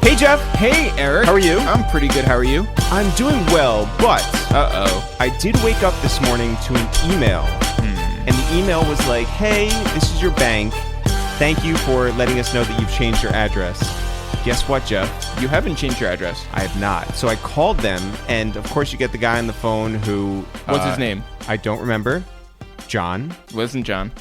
Hey, Jeff. Hey, Eric. How are you? I'm pretty good. How are you? I'm doing well, but Uh-oh. I did wake up this morning to an email. And the email was like, hey, this is your bank. Thank you for letting us know that you've changed your address. Guess what, Jeff? You haven't changed your address. I have not. So I called them, and of course you get the guy on the phone who... What's his name? I don't remember. John. Wasn't John.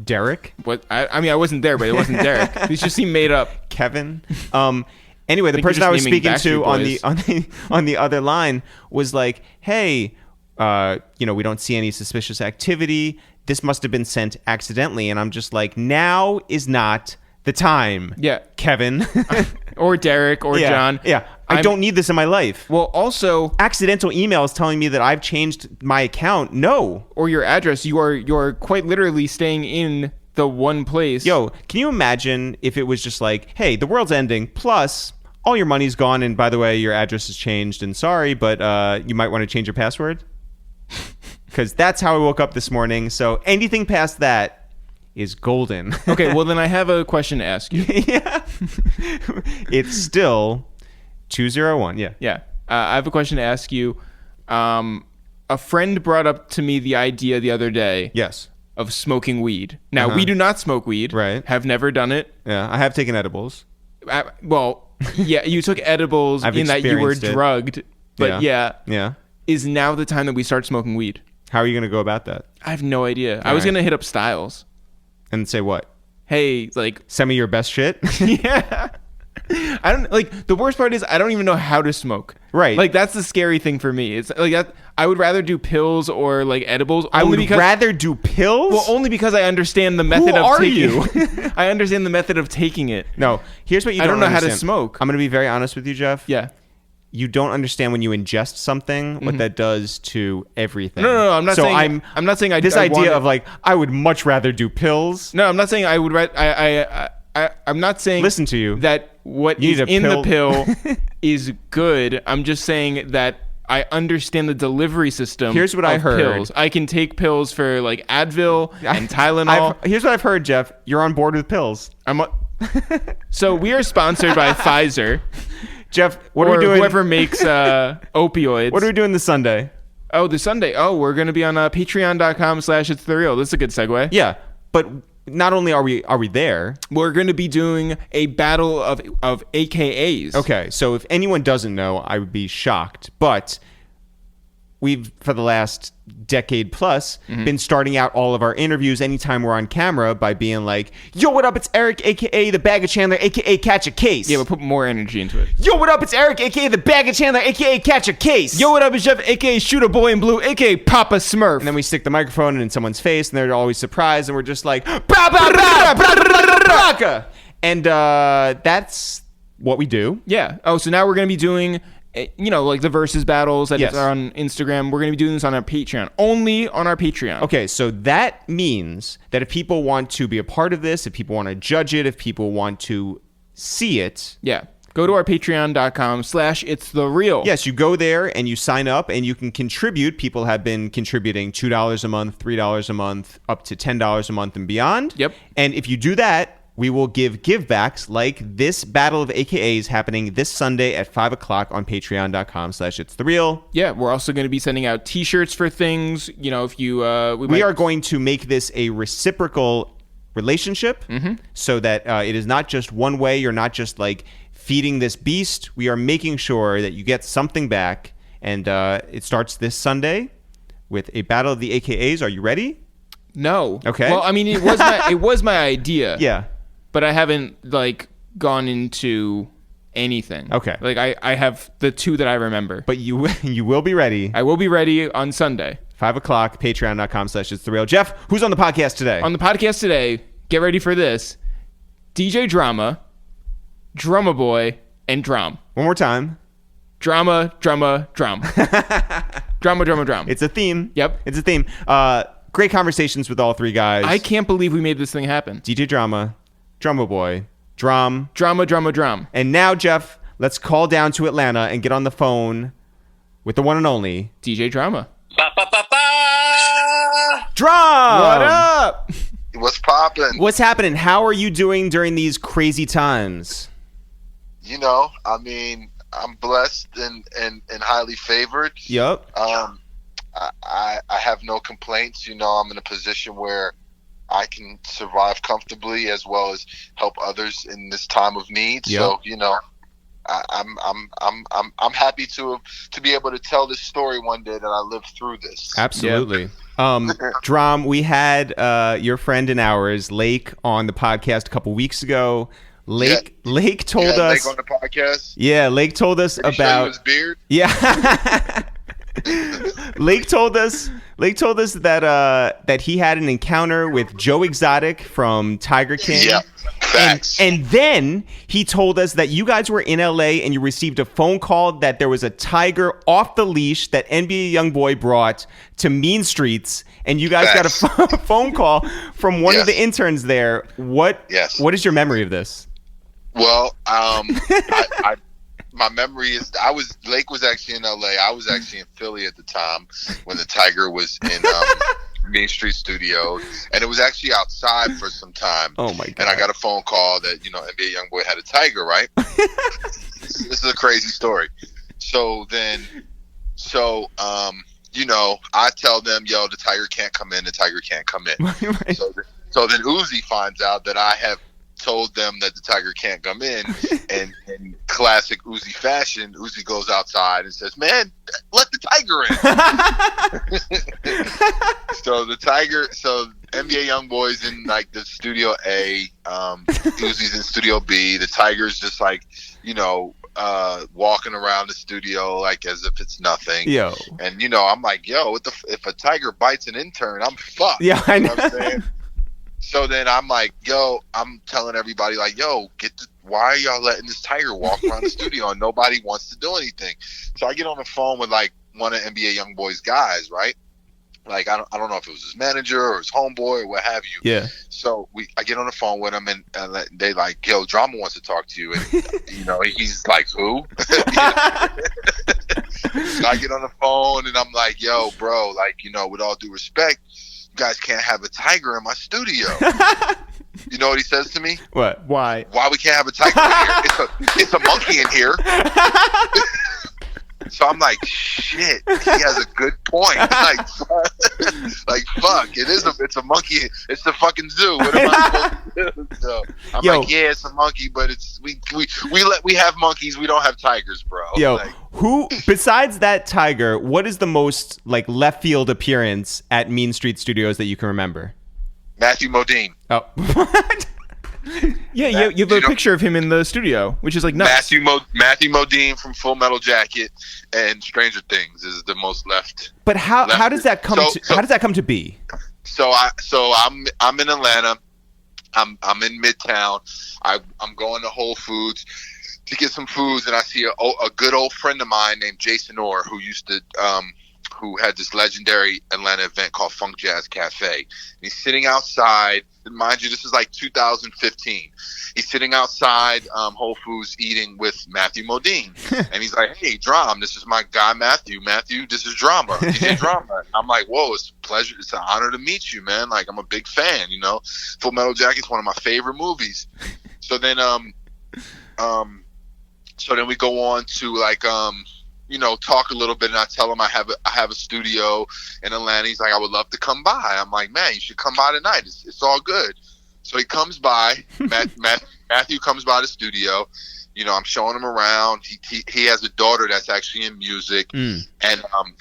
Derek. What? I mean, I wasn't there, but it wasn't Derek. These just seem made up. Kevin. Anyway, the I think person you're I was just naming speaking to Backstreet on the other line was like, "Hey, we don't see any suspicious activity. This must have been sent accidentally." And I'm just like, "Now is not the time." Yeah. Kevin. Or Derek or John. Yeah. I don't need this in my life. Well, also... Accidental emails telling me that I've changed my account. No. Or your address. You're quite literally staying in the one place. Yo, can you imagine if it was just like, hey, the world's ending, plus all your money's gone, and by the way, your address has changed, and sorry, but you might want to change your password? Because that's how I woke up this morning, so anything past that is golden. Okay, well, then I have a question to ask you. Yeah. It's still 201, yeah. Yeah. I have a question to ask you. A friend brought up to me the idea the other day. Yes. Of smoking weed. Now, we do not smoke weed. Right. Have never done it. Yeah, I have taken edibles. Well, yeah, you took edibles in that you were drugged. But yeah. Is now the time that we start smoking weed? How are you going to go about that? I have no idea. I All was right. going to hit up Styles. And say what? Hey, like... Send me your best shit? Yeah. I don't... Like, the worst part is I don't even know how to smoke. Right. Like, that's the scary thing for me. It's like that... I would rather do pills or, like, edibles. I would rather do pills? Well, only because I understand the method of taking... Who are you? I understand the method of taking it. No. Here's what you I don't know how to understand. smoke. I'm going to be very honest with you, Jeff. Yeah. You don't understand when you ingest something what that does to everything. No. I'm not saying. I'm not saying I. This I idea of like I would much rather do pills. No, I'm not saying I would. I'm not saying. Listen to you. That what is in the pill is good. I'm just saying that I understand the delivery system. Here's what I heard. Pills. I can take pills for like Advil and Tylenol. Here's what I've heard, Jeff. You're on board with pills. So we are sponsored by Pfizer. Jeff, what are we doing? Whoever makes opioids. What are we doing this Sunday? Oh, this Sunday. Oh, we're going to be on patreon.com/itsthereal. This is a good segue. Yeah, but not only are we there, we're going to be doing a battle of AKAs. Okay, so if anyone doesn't know, I would be shocked, but we've, for the last decade plus, been starting out all of our interviews anytime we're on camera by being like, yo, what up, it's Eric, a.k.a. the Bag of Chandler, a.k.a. Catch a Case. Yeah, but put more energy into it. Yo, what up, it's Eric, a.k.a. the Bag of Chandler, a.k.a. Catch a Case. Yo, what up, it's Jeff, a.k.a. Shoot a Boy in Blue, a.k.a. Papa Smurf. And then we stick the microphone in someone's face, and they're always surprised, and we're just like, bra, bra, bra, bra, bra, bra, bra. And that's what we do. Yeah. Oh, so now we're going to be doing... like the Verzuz battles that Yes. are on Instagram. We're going to be doing this on our Patreon. Only on our Patreon. Okay, so that means that if people want to be a part of this, if people want to judge it, if people want to see it... Yeah. Go to our patreon.com/itsthereal. Yes, you go there and you sign up and you can contribute. People have been contributing $2 a month, $3 a month, up to $10 a month and beyond. Yep. And if you do that, we will give givebacks like this Battle of AKAs happening this Sunday at 5 o'clock on patreon.com/itsthereal. Yeah, we're also going to be sending out T-shirts for things. If you... we are going to make this a reciprocal relationship so that it is not just one way. You're not just like feeding this beast. We are making sure that you get something back. And it starts this Sunday with a Battle of the AKAs. Are you ready? No. Okay. Well, I mean, it was my idea. Yeah. But I haven't gone into anything. Okay. I have the two that I remember. But you will be ready. I will be ready on Sunday. 5 o'clock, patreon.com/itsthereal. Jeff, who's on the podcast today? On the podcast today, get ready for this. DJ Drumma, Drumma Boy, and Drum. One more time. Drum. Drumma, Drum. It's a theme. Yep. It's a theme. Great conversations with all three guys. I can't believe we made this thing happen. DJ Drumma, Drumma Boy, Drum. Drum. And now, Jeff, let's call down to Atlanta and get on the phone with the one and only DJ Drumma. Drum! What up? What's poppin'? What's happening? How are you doing during these crazy times? I mean, I'm blessed and highly favored. Yep. I have no complaints. I'm in a position where I can survive comfortably as well as help others in this time of need. Yep. So, I'm happy to be able to tell this story one day that I lived through this. Absolutely. Drum, we had your friend and ours, Lake, on the podcast a couple weeks ago. Lake told us. Lake on the podcast. Yeah, Lake told us Did he about show you his beard. Yeah. Lake told us that he had an encounter with Joe Exotic from Tiger King. Yeah. Facts. And then he told us that you guys were in LA and you received a phone call that there was a tiger off the leash that NBA YoungBoy brought to Mean Streets, and you guys got a phone call from one of the interns there. What is your memory of this? Well, my memory is Lake was actually in LA. I was actually in Philly at the time when the tiger was in Main Street Studio, and it was actually outside for some time. Oh my god! And I got a phone call that NBA YoungBoy had a tiger, right? This is a crazy story. So I tell them, yo, the tiger can't come in. The tiger can't come in. Right. So then Uzi finds out that I have told them that the tiger can't come in, and in classic Uzi fashion, Uzi goes outside and says, "Man, let the tiger in." So NBA YoungBoy's in like the Studio A, Uzi's in Studio B. The tiger's just like, walking around the studio like as if it's nothing. Yo. And I'm like, yo, if a tiger bites an intern, I'm fucked. Yeah, I know. You know what I'm saying? So then I'm like, yo, I'm telling everybody like, yo, why are y'all letting this tiger walk around the studio and nobody wants to do anything? So I get on the phone with like one of NBA YoungBoy's guys, right? Like I don't know if it was his manager or his homeboy or what have you. Yeah. So I get on the phone with him and they like, yo, Drumma wants to talk to you, and he's like, who? So I get on the phone and I'm like, yo, bro, like with all due respect, you guys can't have a tiger in my studio. You know what he says to me? What? Why? Why we can't have a tiger in here? It's a monkey in here. So I'm like, shit, he has a good point. Like fuck, it's a monkey. It's the fucking zoo. What am I supposed to do? So I'm like, yeah, it's a monkey, but we have monkeys. We don't have tigers, bro. Yo, who besides that tiger? What is the most like left field appearance at Mean Street Studios that you can remember? Matthew Modine. Oh, what? Yeah, you have a picture of him in the studio, which is like nuts. Matthew Modine from Full Metal Jacket and Stranger Things is the most left. But how does that come how does that come to be? So I'm in Atlanta. I'm in Midtown. I'm going to Whole Foods to get some foods, and I see a good old friend of mine named Jason Orr who had this legendary Atlanta event called Funk Jazz Cafe. And he's sitting outside. And mind you, this is like 2015. He's sitting outside Whole Foods eating with Matthew Modine. And he's like, hey, Drum, this is my guy, Matthew. Matthew, this is Drumma. DJ Drumma. And I'm like, whoa, it's a pleasure. It's an honor to meet you, man. Like, I'm a big fan, Full Metal Jacket's one of my favorite movies. So then we go on to like talk a little bit, and I tell him I have a studio in Atlanta. He's like, I would love to come by. I'm like, man, you should come by tonight. It's all good. So he comes by. Matthew comes by the studio. I'm showing him around. He has a daughter that's actually in music, and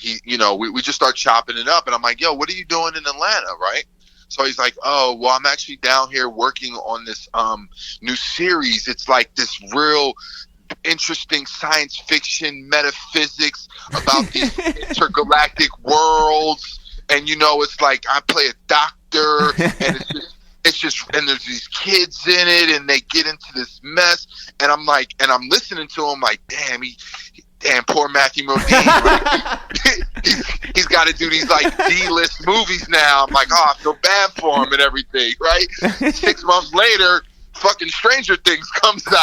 we just start chopping it up. And I'm like, yo, what are you doing in Atlanta, right? So he's like, oh, well, I'm actually down here working on this new series. It's like this real interesting science fiction metaphysics about these intergalactic worlds, and it's like I play a doctor, and it's just and there's these kids in it, and they get into this mess, and I'm like, and I'm listening to him like, damn, poor Matthew Modine. Right? He's got to do these like D-list movies now. I'm like, oh, I feel bad for him and everything, right? 6 months later, fucking Stranger Things comes out.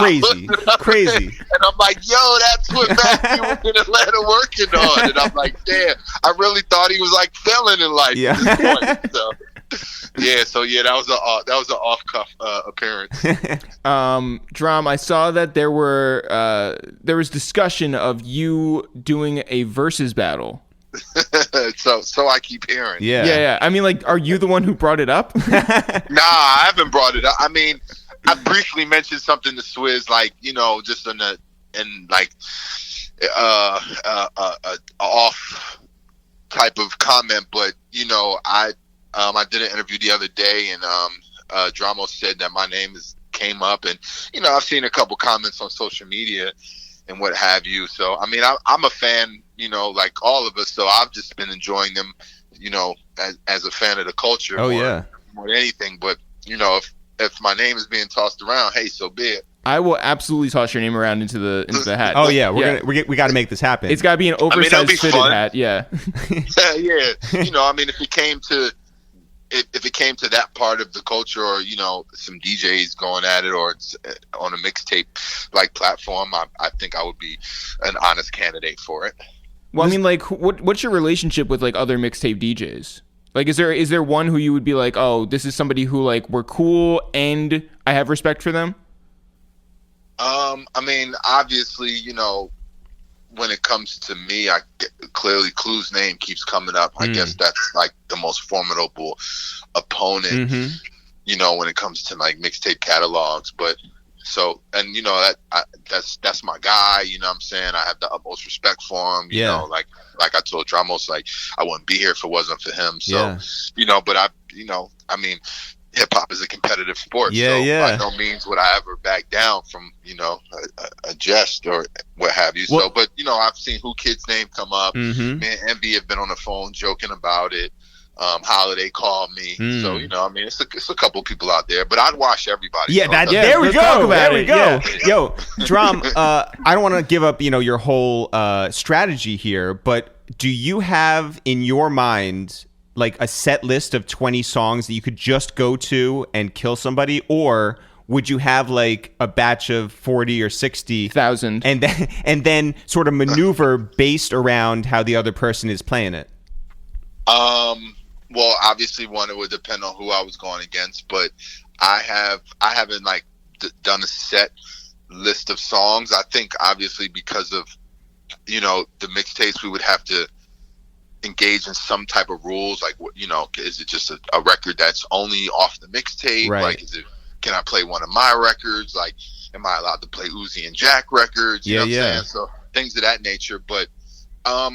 Crazy. And I'm like, yo, that's what Matthew was in Atlanta working on. And I'm like, damn, I really thought he was like failing in life at this point. Yeah, so yeah, that was an off cuff appearance. Drum, I saw that there was discussion of you doing a versus battle. so I keep hearing. Yeah. I mean, like, are you the one who brought it up? Nah, I haven't brought it up. I mean, I briefly mentioned something to Swizz, like, you know, just a off type of comment, but you know, I did an interview the other day, and Drumma said that my name came up, and you know, I've seen a couple comments on social media and what have you. So I mean, I'm a fan, you know, like all of us. So I've just been enjoying them, you know, as a fan of the culture. More than anything. But you know, if my name is being tossed around, hey, so be it. I will absolutely toss your name around into the hat. Oh yeah, we got to make this happen. It's got to be an oversized fitted hat. Yeah. Yeah. You know, I mean, if it came to that part of the culture, or you know, some DJs going at it, or it's on a mixtape like platform, I think I would be an honest candidate for it. Well, I mean, like, what's your relationship with like other mixtape DJs? Like, is there one who you would be like, oh, this is somebody who like we're cool and I have respect for them? I mean, obviously, you know, when it comes to me, clearly Clue's name keeps coming up. I guess that's like the most formidable opponent, you know, when it comes to like mixtape catalogs. But so, and you know, that's my guy. You know what I'm saying? I have the utmost respect for him. You know, like I told Drumma, like I wouldn't be here if it wasn't for him. So, you know, but I mean, hip hop is a competitive sport. By no means would I ever back down from, you know, a jest or what have you. Well, so, but you know, I've seen Who Kid's name come up. Me and Envy have been on the phone joking about it. Holiday called me. So, you know, I mean, it's a couple people out there, but I'd watch everybody. There we go. There we go. Yo, Drum, I don't want to give up, you know, your whole strategy here, but do you have in your mind like a set list of 20 songs that you could just go to and kill somebody, or would you have like a batch of 40 or 60,000 and then sort of maneuver based around how the other person is playing it? Well, obviously one, it would depend on who I was going against, but I haven't like done a set list of songs. I think obviously because of, you know, the mixtapes, we would have to engage in some type of rules, like, you know, is it just a record that's only off the mixtape? Right. Like, can I play one of my records? Like, am I allowed to play Uzi and Jack records? You know what I'm saying? So things of that nature. But I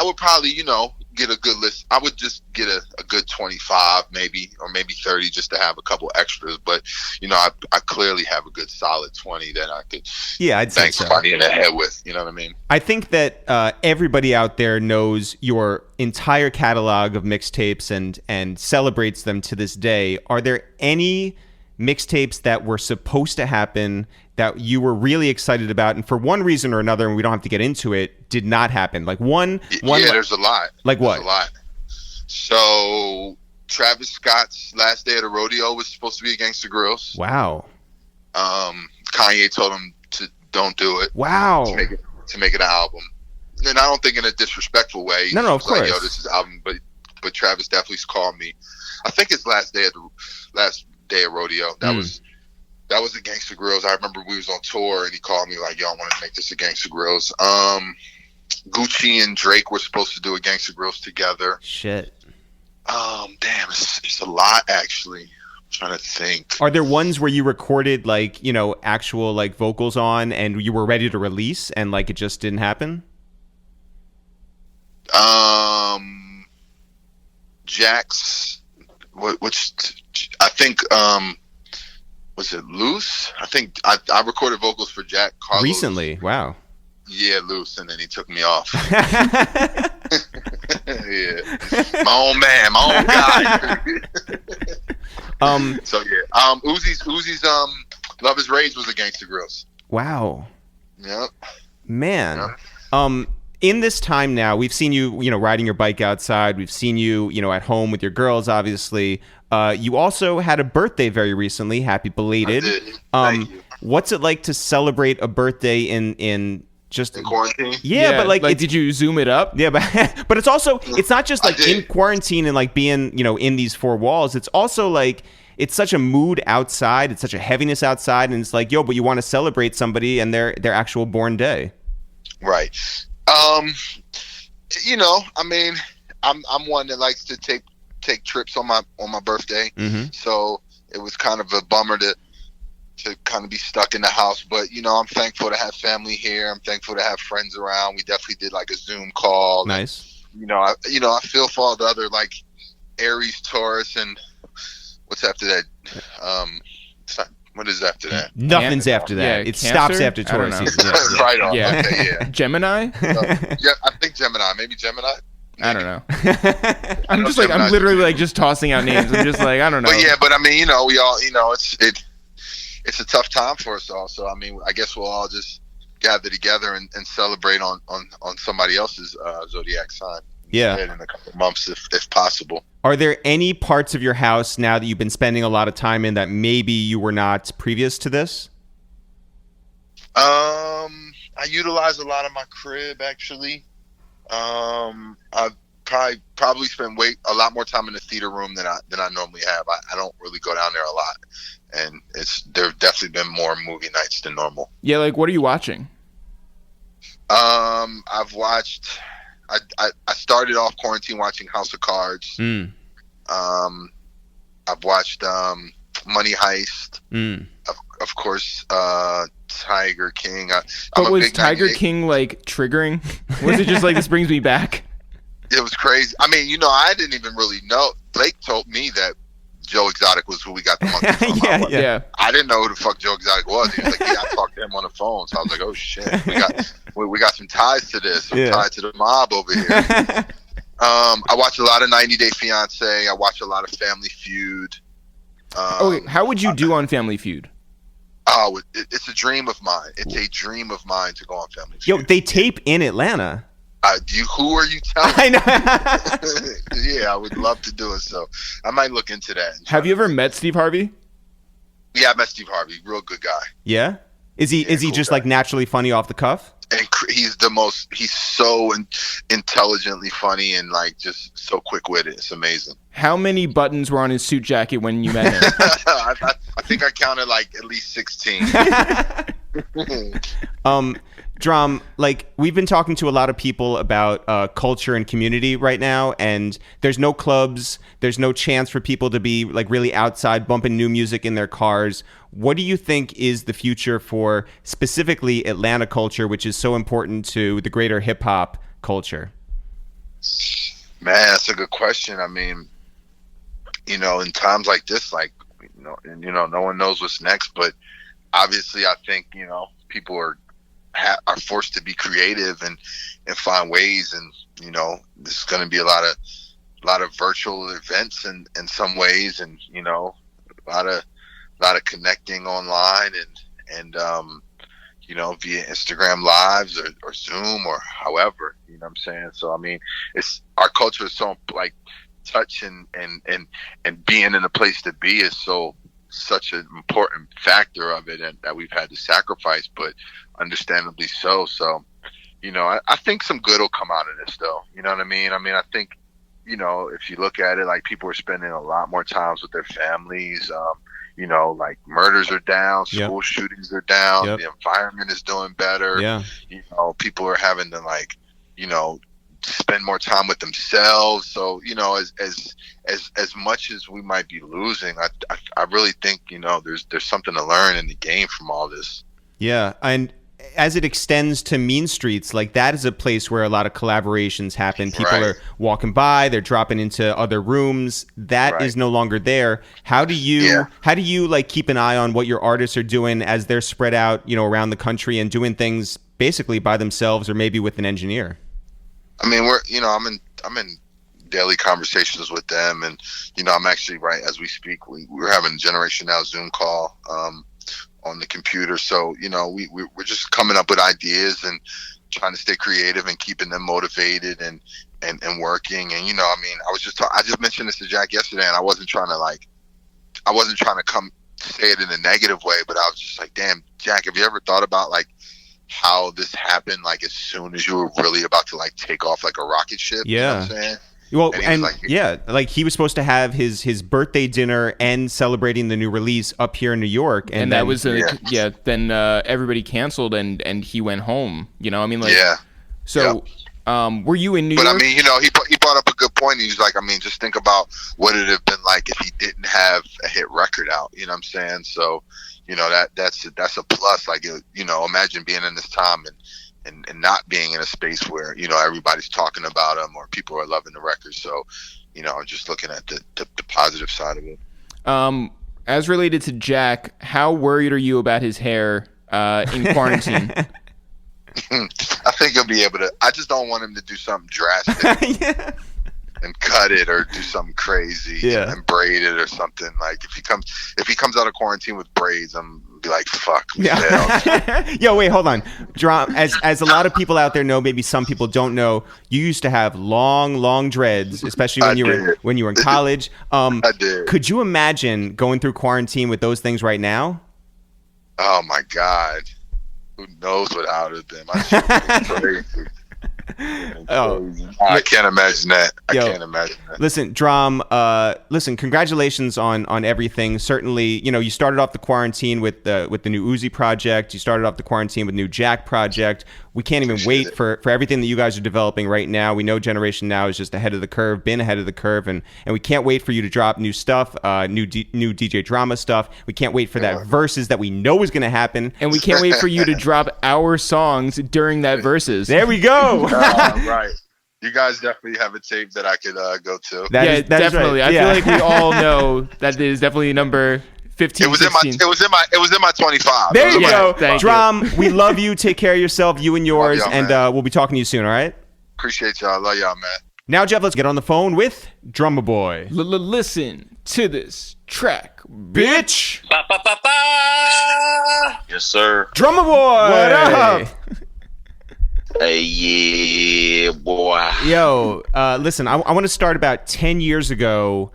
would probably, you know, get a good list. I would just get a good 25 maybe, or maybe 30 just to have a couple extras. But, you know, I clearly have a good solid 20 that I could I'd bang somebody in the head with. You know what I mean? I think that everybody out there knows your entire catalog of mixtapes and celebrates them to this day. Are there any mixtapes that were supposed to happen that you were really excited about, and for one reason or another, and we don't have to get into it, did not happen? Like one. Yeah, there's a lot. Like what? There's a lot. So Travis Scott's Last Day of the Rodeo was supposed to be a Gangsta Grillz. Wow. Kanye told him to don't do it. Wow. To make it an album, and I don't think in a disrespectful way. No, of course. Like, yo, this is an album, but Travis definitely called me. I think it's Last Day of Rodeo. That was a Gangsta Grillz. I remember we was on tour and he called me like, yo, I want to make this a Gangsta Grillz. Gucci and Drake were supposed to do a Gangsta Grillz together. Shit. Damn, it's a lot actually. I'm trying to think. Are there ones where you recorded like, you know, actual like vocals on and you were ready to release and like it just didn't happen? Jack's, which I think, was it Loose? I think I recorded vocals for Jack Harlow recently. Wow. Yeah, Loose, and then he took me off. Yeah, my own man, my own guy. So yeah, Uzi's Love Is Rage was a Gangsta Grillz. Wow. Yep. Man. Yep. In this time now, we've seen you, you know, riding your bike outside. We've seen you, you know, at home with your girls, obviously. You also had a birthday very recently. Happy belated. I did. Thank you. What's it like to celebrate a birthday in just in quarantine. Yeah, but like did you zoom it up? Yeah, but it's also it's not just like in quarantine and like being in these four walls. It's also like it's such a mood outside. It's such a heaviness outside, and it's like but you want to celebrate somebody and their actual born day. Right. I mean, I'm one that likes to take trips on my birthday. Mm-hmm. So it was kind of a bummer to kind of be stuck in the house, but I'm thankful to have family here. I'm thankful to have friends around. We definitely did like a Zoom call. Nice. And, I feel for all the other like Aries, Taurus, and what's after that? What is after that? Nothing's after that. It Cancer? stops after Taurus season. Yeah. Right on. Yeah. Okay, yeah. Gemini? Yeah, I think Gemini. Maybe Gemini. I don't know. I'm literally like just tossing out names. I'm just like, I don't know. But I mean, we all, it's a tough time for us all. So I mean, I guess we'll all just gather together and celebrate on somebody else's zodiac sign. Yeah, in a couple of months, if possible. Are there any parts of your house now that you've been spending a lot of time in that maybe you were not previous to this? I utilize a lot of my crib actually. I've probably spend a lot more time in the theater room than I normally have. I don't really go down there a lot, and there have definitely been more movie nights than normal. Yeah, like what are you watching? I've watched. I started off quarantine watching House of Cards. I've watched Money Heist. Of course, Tiger King. But was Tiger King like triggering? Was it just like this brings me back? It was crazy. I mean, I didn't even really know. Blake told me that Joe Exotic was who we got the monkey from. Yeah. I didn't know who the fuck Joe Exotic was. He was like, I talked to him on the phone. So I was like, oh shit, we got some ties to this. Some ties to the mob over here. I watch a lot of 90 Day Fiance. I watch a lot of Family Feud. How would you do on Family Feud? Oh, it's a dream of mine. It's a dream of mine to go on Family Feud. Yo, they tape in Atlanta. Who are you telling? I know. Yeah, I would love to do it. So I might look into that. Have you ever met Steve Harvey? Yeah, I met Steve Harvey. Real good guy. Yeah. Is he cool just guy. Like naturally funny off the cuff? And he's so intelligently funny and like just so quick with it. It's amazing. How many buttons were on his suit jacket when you met him? I think I counted like at least 16. Drum, like we've been talking to a lot of people about culture and community right now, and there's no clubs, there's no chance for people to be like really outside bumping new music in their cars. What do you think is the future for specifically Atlanta culture, which is so important to the greater hip hop culture? Man, that's a good question. I mean, in times like this, like no one knows what's next, but obviously I think people are forced to be creative and find ways, and there's going to be a lot of virtual events in some ways, and a lot of connecting online and via Instagram lives or Zoom or however, you know what I'm saying? So I mean, our culture is so like touch and being in a place to be is such an important factor of it, and that we've had to sacrifice, but understandably so. So, I think some good will come out of this, though. You know what I mean? I mean, I think, if you look at it, like people are spending a lot more times with their families. Like murders are down, school shootings are down, the environment is doing better. Yeah. People are having to spend more time with themselves. So, as much as we might be losing, I really think, there's something to learn in the game from all this. Yeah. And as it extends to mean streets, like that is a place where a lot of collaborations happen. People are walking by, they're dropping into other rooms. That is no longer there. How do you like keep an eye on what your artists are doing as they're spread out, around the country and doing things basically by themselves or maybe with an engineer? I mean, I'm in daily conversations with them, and I'm actually right as we speak. We're having a Generation Now Zoom call on the computer. So we're just coming up with ideas and trying to stay creative and keeping them motivated and working. And I just mentioned this to Jack yesterday, and I wasn't trying to come say it in a negative way, but I was just like, damn, Jack, have you ever thought about like how this happened, like as soon as you were really about to like take off like a rocket ship. Yeah. You know what I'm saying? Well, like he was supposed to have his birthday dinner and celebrating the new release up here in New York, and that then, was then everybody canceled and he went home. You know, I mean, like, yeah. So, were you in New York? But I mean, you know, he brought up a good point. He's like, I mean, just think about what it'd have been like if he didn't have a hit record out. You know what I'm saying? So, you know, that's a plus. Like, you know, imagine being in this time and not being in a space where, you know, everybody's talking about him or people are loving the record. So, you know, just looking at the positive side of it. As related to Jack, how worried are you about his hair in quarantine? I think he'll be able to. I just don't want him to do something drastic and cut it or do something crazy and braid it or something. Like if he comes out of quarantine with braids, I'm be like, fuck. Yo, wait, hold on. As a lot of people out there know, maybe some people don't know, you used to have long dreads, especially when you were in college. I did. Could you imagine going through quarantine with those things right now? Oh my God. Who knows what I would have been? My shit was crazy. I can't imagine that. I can't imagine that. Listen, Drum, congratulations on everything. Certainly, you know, you started off the quarantine with the new Uzi project. You started off the quarantine with new Jack project. We can't even wait for everything that you guys are developing right now. We know Generation Now is just ahead of the curve, been ahead of the curve, and we can't wait for you to drop new stuff, new DJ Drumma stuff. We can't wait for that Verzuz that we know is going to happen. And we can't wait for you to drop our songs during that Verzuz. There we go. Right. You guys definitely have a tape that I could go to. That definitely. Right. I feel like we all know that is definitely number 15. It was 16. It was in my 25. There you go. Drum, we love you. Take care of yourself, you and yours, and we'll be talking to you soon, all right? Appreciate y'all. Love y'all, man. Now, Jeff, let's get on the phone with Drumma Boy. Listen to this track, bitch. Ba, ba, ba, ba. Yes, sir. Drumma Boy. What up? Hey, yeah, boy. Yo, listen, I want to start about 10 years ago.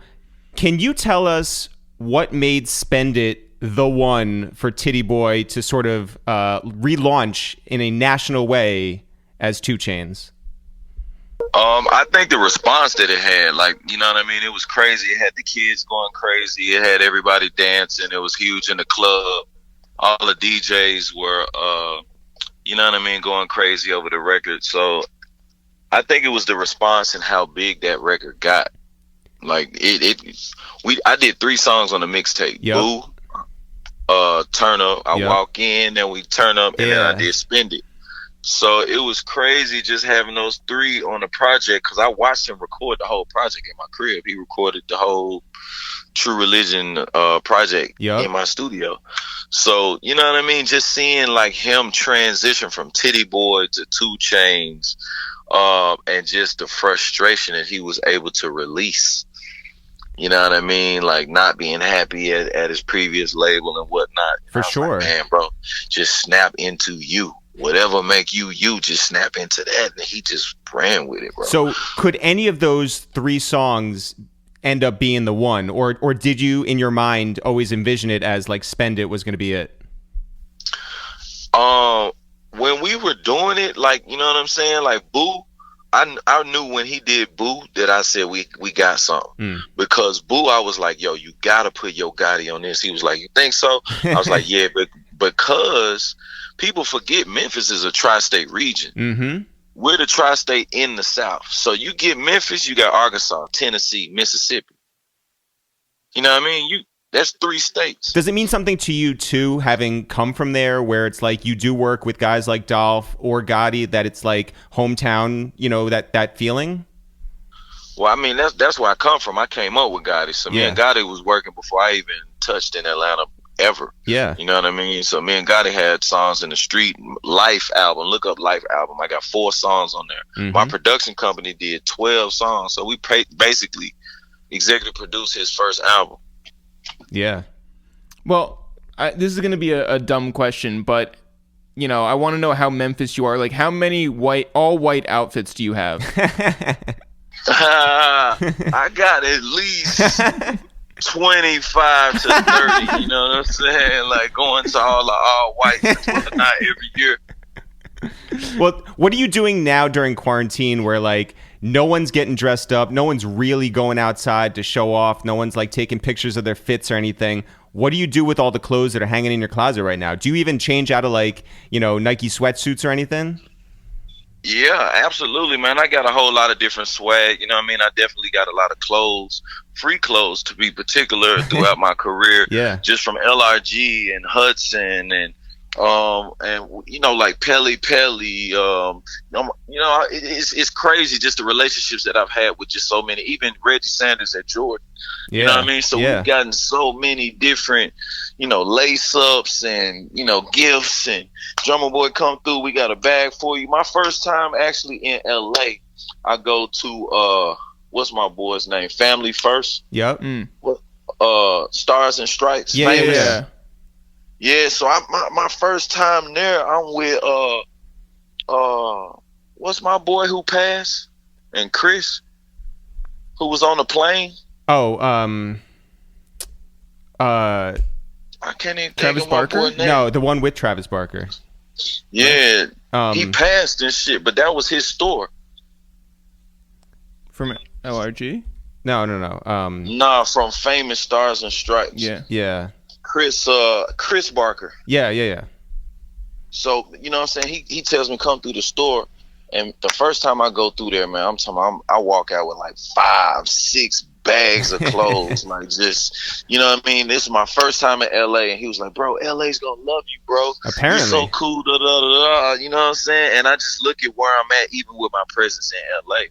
Can you tell us what made Spend It the one for Titty Boy to sort of relaunch in a national way as 2 Chainz? I think the response that it had, like, you know what I mean? It was crazy. It had the kids going crazy. It had everybody dancing. It was huge in the club. All the DJs were, you know what I mean, going crazy over the record. So I think it was the response and how big that record got. Like I did 3 songs on the mixtape. Yep. Boo, Turn Up. I Walk In, then we Turn Up, and then I did Spend It. So it was crazy just having those 3 on the project because I watched him record the whole project in my crib. He recorded the whole True Religion project in my studio. So, you know what I mean? Just seeing like him transition from Titty Boy to 2 Chainz, and just the frustration that he was able to release. You know what I mean? Like not being happy at his previous label and whatnot. For sure. Like, man, bro, just snap into you. Whatever make you just snap into that. And he just ran with it, bro. So could any of those 3 songs end up being the one? Or did you, in your mind, always envision it as like Spend It was going to be it? When we were doing it, like, you know what I'm saying? Like Boo, I knew when he did Boo that I said we got something. Because Boo, I was like, yo, you got to put Yo Gotti on this. He was like, you think so? I was like, yeah, but because people forget Memphis is a tri-state region. Mm-hmm. We're the tri-state in the South. So you get Memphis, you got Arkansas, Tennessee, Mississippi. You know what I mean? That's 3 states. Does it mean something to you too, having come from there, where it's like you do work with guys like Dolph or Gotti, that it's like hometown, you know, that feeling? Well, I mean, that's where I come from. I came up with Gotti. So me and Gotti was working before I even touched in Atlanta ever. Yeah. You know what I mean? So me and Gotti had songs in the street. Life album. Look up Life album. I got 4 songs on there. Mm-hmm. My production company did 12 songs. So we basically executive produced his first album. Yeah. Well, this is going to be a dumb question, but, you know, I want to know how Memphis you are. Like, how many all white outfits do you have? I got at least 25 to 30, you know what I'm saying? Like going to all the all whites, not every year. Well, what are you doing now during quarantine where like no one's getting dressed up, no one's really going outside to show off, no one's like taking pictures of their fits or anything? What do you do with all the clothes that are hanging in your closet right now? Do you even change out of like, Nike sweatsuits or anything? Yeah, absolutely, man. I got a whole lot of different swag. You know what I mean? I definitely got a lot of clothes, free clothes to be particular throughout my career. Yeah. Just from LRG and Hudson and like Pelly. It's crazy just the relationships that I've had with just so many, even Reggie Sanders at Jordan. Yeah. You know what I mean? So we've gotten so many different, lace ups and, gifts, and Drumma Boy come through. We got a bag for you. My first time actually in LA, I go to, what's my boy's name? Family First. Yep. Stars and Stripes. Yeah. Yeah, so my first time there, I'm with what's my boy who passed, and Chris, who was on the plane. Oh, I can't even Travis think of my Barker? boy's name. no, the one with Travis Barker. Yeah, he passed and shit, but that was his store. From LRG? No. Nah, from Famous Stars and Stripes. Yeah. Chris Barker. Yeah. So, you know what I'm saying? He tells me come through the store, and the first time I go through there, man, I walk out with like 5-6 bags of clothes, like just, you know what I mean? This is my first time in LA, and he was like, bro, LA's gonna love you, bro. Apparently. You're so cool, you know what I'm saying? And I just look at where I'm at, even with my presence in LA.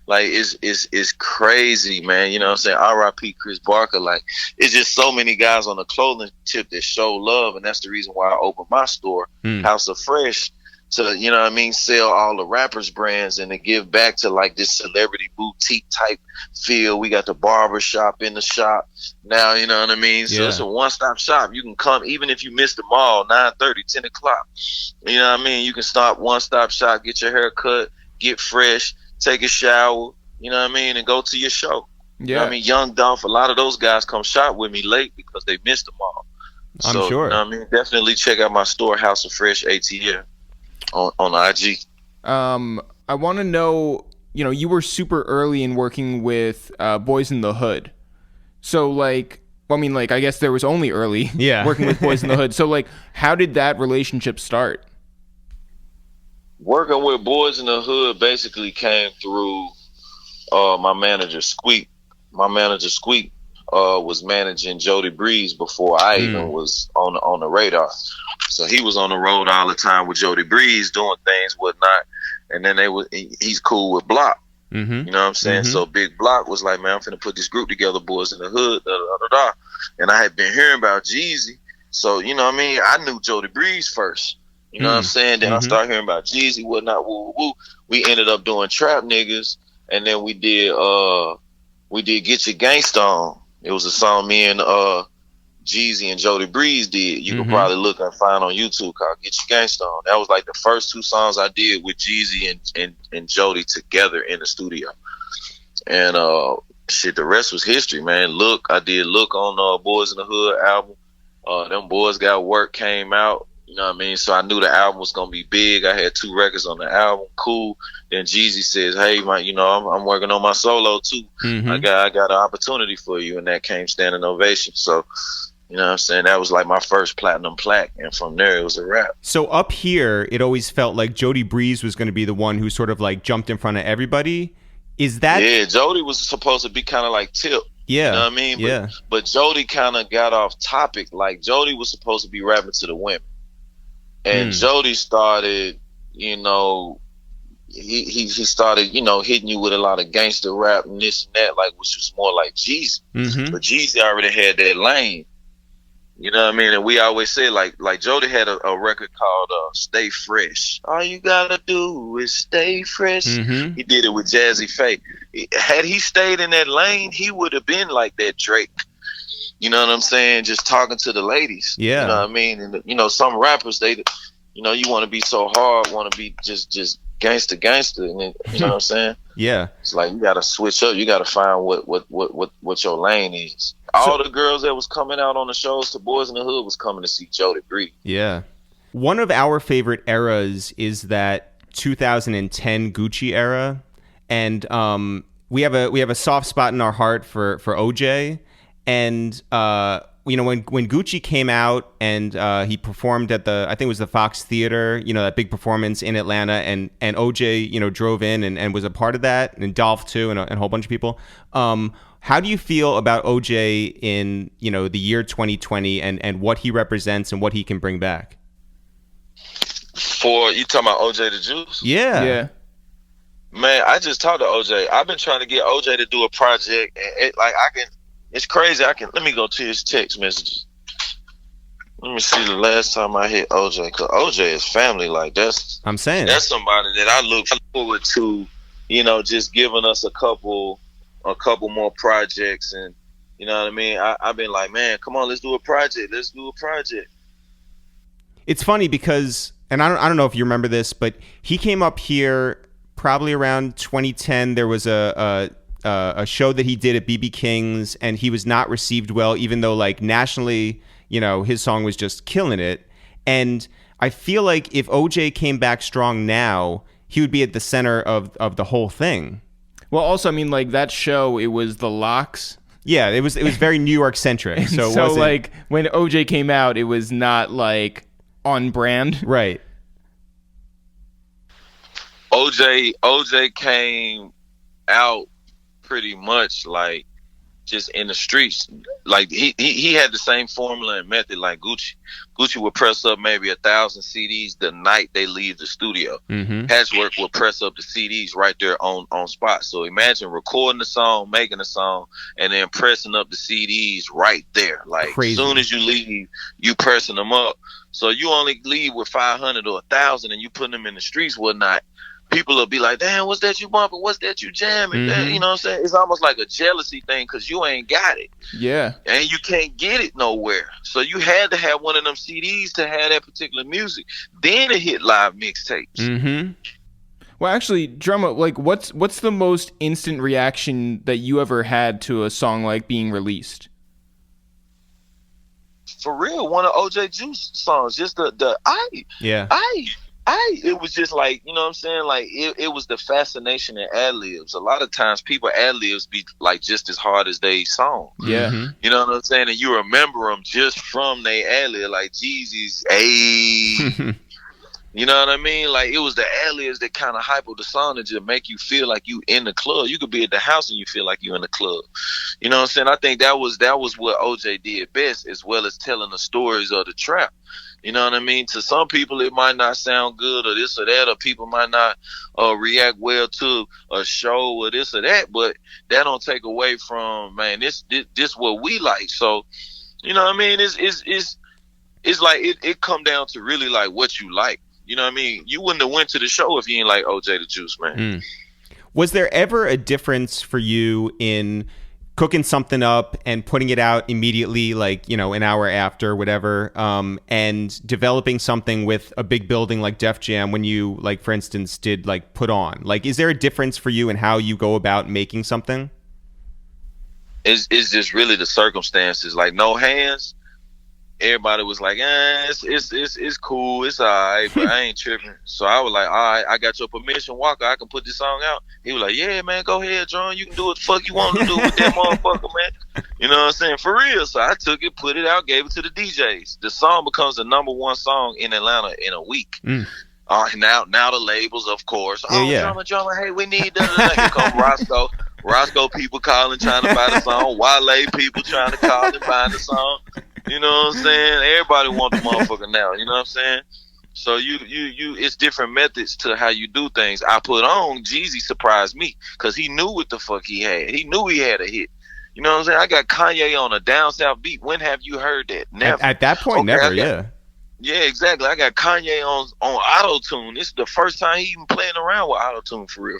Like, it's crazy, man. You know what I'm saying? R.I.P. Chris Barker. Like, it's just so many guys on the clothing tip that show love, and that's the reason why I opened my store, House of Fresh, to, you know what I mean, sell all the rappers' brands and to give back to, like, this celebrity boutique type feel. We got the barber shop in the shop now, you know what I mean? So it's a one-stop shop. You can come, even if you miss the mall, 9:30, 10 o'clock. You know what I mean? You can stop, one-stop shop, get your hair cut, get fresh, take a shower, you know what I mean, and go to your show. Yeah. You know what I mean? Young Dolph, a lot of those guys come shop with me late because they missed them all. I'm so, sure. You know what I mean? Definitely check out my store, House of Fresh H.E.R. on IG. I want to know, you were super early in working with Boys in the Hood. So, like, I guess there was only early working with Boys in the Hood. So, like, how did that relationship start? Working with Boys in the Hood basically came through my manager Squeak. My manager Squeak was managing Jody Breeze before I even was on the radar. So he was on the road all the time with Jody Breeze doing things, whatnot. And then he's cool with Block. You know what I'm saying? So Big Block was like, man, I'm finna put this group together, Boys in the Hood, And I had been hearing about Jeezy. So, you know what I mean? I knew Jody Breeze first. You know what I'm saying? Then I started hearing about Jeezy, whatnot, woo. We ended up doing Trap Niggas, and then we did Get Your Gangsta On. It was a song me and Jeezy and Jody Breeze did. You can probably look and find on YouTube called Get Your Gangsta On. That was like the first 2 songs I did with Jeezy and Jody together in the studio. And the rest was history, man. I did Look on Boys in the Hood album. Them Boys Got Work came out. You know what I mean? So I knew the album was gonna be big. I had 2 records on the album. Cool. Then Jeezy says, "Hey, I'm working on my solo too. I got an opportunity for you," and that came Standing Ovation. So, you know what I'm saying? That was like my first platinum plaque, and from there it was a wrap. So up here, it always felt like Jody Breeze was going to be the one who sort of like jumped in front of everybody. Is that? Yeah, Jody was supposed to be kind of like Tip. Yeah. You know what I mean? But Jody kind of got off topic. Like, Jody was supposed to be rapping to the women. And Jody started, he started, hitting you with a lot of gangster rap and this and that, like, which was more like Jeezy. But Jeezy already had that lane. You know what I mean? And we always say, like Jody had a record called Stay Fresh. All you gotta do is stay fresh. He did it with Jazzy Faye. Had he stayed in that lane, he would have been like that Drake. You know what I'm saying? Just talking to the ladies. Yeah. You know what I mean? And, some rappers, they, you want to be so hard, want to be just gangster. And then, you know what I'm saying? Yeah. It's like, you got to switch up. You got to find what your lane is. All the girls that was coming out on the shows to Boys in the Hood was coming to see Jody Breeze. Yeah. One of our favorite eras is that 2010 Gucci era, and we have a soft spot in our heart for OJ, and when Gucci came out and he performed at I think it was the Fox Theater, that big performance in Atlanta, and OJ, drove in and was a part of that, and Dolph too, and a whole bunch of people. How do you feel about OJ in, the year 2020 and what he represents and what he can bring back? For you talking about OJ da Juice? Yeah. Man, I just talked to OJ. I've been trying to get OJ to do a project, and it's crazy. Let me go to his text messages. Let me see the last time I hit OJ, because OJ is family. Like, that's somebody that I look forward to, just giving us a couple more projects, and you know what I mean? I've been like, man, come on, let's do a project. It's funny because, and I don't know if you remember this, but he came up here probably around 2010. There was a show that he did at BB King's, and he was not received well, even though like nationally, his song was just killing it. And I feel like if OJ came back strong now, he would be at the center of the whole thing. Well, also, I mean, like that show, it was the Locks. Yeah, it was very New York centric. So like when OJ came out, it was not like on brand. Right. OJ came out pretty much like just in the streets. Like he had the same formula and method like Gucci. Gucci would press up maybe 1,000 CDs the night they leave the studio. Mm-hmm. Patchwork would press up the CDs right there on spot. So imagine recording the song, making a song, and then pressing up the CDs right there. Like crazy. As soon as you leave, you pressing them up. So you only leave with 500 or 1,000, and you putting them in the streets, whatnot. People will be like, damn, what's that you bumping? What's that you jamming? Mm-hmm. You know what I'm saying? It's almost like a jealousy thing because you ain't got it. Yeah. And you can't get it nowhere. So you had to have one of them CDs to have that particular music. Then it hit live mixtapes. Mm-hmm. Well, actually, Drumma, like, what's the most instant reaction that you ever had to a song like being released? For real, one of OJ Juice songs, just it was just like, you know what I'm saying? Like, it was the fascination in ad-libs. A lot of times people ad-libs be like just as hard as they song. Yeah. Mm-hmm. You know what I'm saying? And you remember them just from they ad-lib, like Jeezy's, ayy. You know what I mean? Like, it was the ad-libs that kind of hype the song to just make you feel like you in the club. You could be at the house and you feel like you in the club. You know what I'm saying? I think that was what OJ did best, as well as telling the stories of the trap. You know what I mean? To some people, it might not sound good or this or that, or people might not react well to a show or this or that, but that don't take away from, man, this what we like. So, you know what I mean? It's like it come down to really like what you like. You know what I mean? You wouldn't have went to the show if you ain't like OJ da Juiceman. Mm. Was there ever a difference for you in cooking something up and putting it out immediately, like, an hour after, whatever, and developing something with a big building like Def Jam when you, like, for instance, did, like, Put On? Like, is there a difference for you in how you go about making something? It's just really the circumstances. Like, No Hands, everybody was like, it's cool, it's all right, but I ain't tripping. So I was like, all right, I got your permission, Waka, I can put this song out. He was like, yeah, man, go ahead, John, you can do what the fuck you want to do with that motherfucker, man. You know what I'm saying? For real. So I took it, put it out, gave it to the DJs. The song becomes the #1 song in Atlanta in a week. Mm. Now the labels, of course. Yeah. Drumma, hey, we need that. Here come Roscoe people calling, trying to buy the song. Wale people trying to call and buy the song. You know what I'm saying? Everybody want the motherfucker now. You know what I'm saying? So you it's different methods to how you do things. I Put On, Jeezy surprised me because he knew what the fuck he had. He knew he had a hit. You know what I'm saying? I got Kanye on a down south beat. When have you heard that? Never. At that point, never. Yeah. Yeah, exactly. I got Kanye on auto-tune. This is the first time he even playing around with auto-tune for real.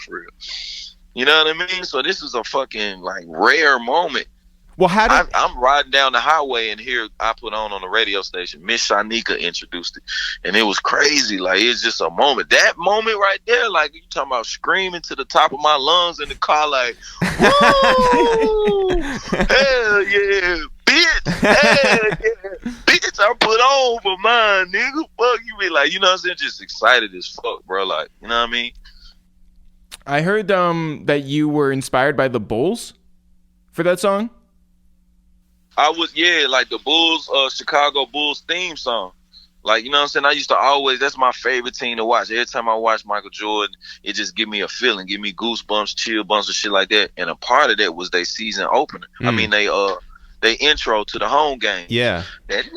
You know what I mean? So this is a fucking like rare moment. Well, I'm riding down the highway and hear I Put On the radio station. Miss Shanika introduced it, and it was crazy. Like, it's just a moment. That moment right there, like, you talking about screaming to the top of my lungs in the car, like, woo, hell yeah, bitch, hell yeah, bitch. bitch I put on for mine, nigga. Fuck you, be like, you know what I'm saying? Just excited as fuck, bro. Like, you know what I mean? I heard that you were inspired by the Bulls for that song. I was, like the Bulls, Chicago Bulls theme song. Like, you know what I'm saying? I used to always, that's my favorite team to watch. Every time I watch Michael Jordan, it just give me a feeling, give me goosebumps, chill bumps and shit like that. And a part of that was their season opener. I mean, they intro to the home game. Yeah. Introducing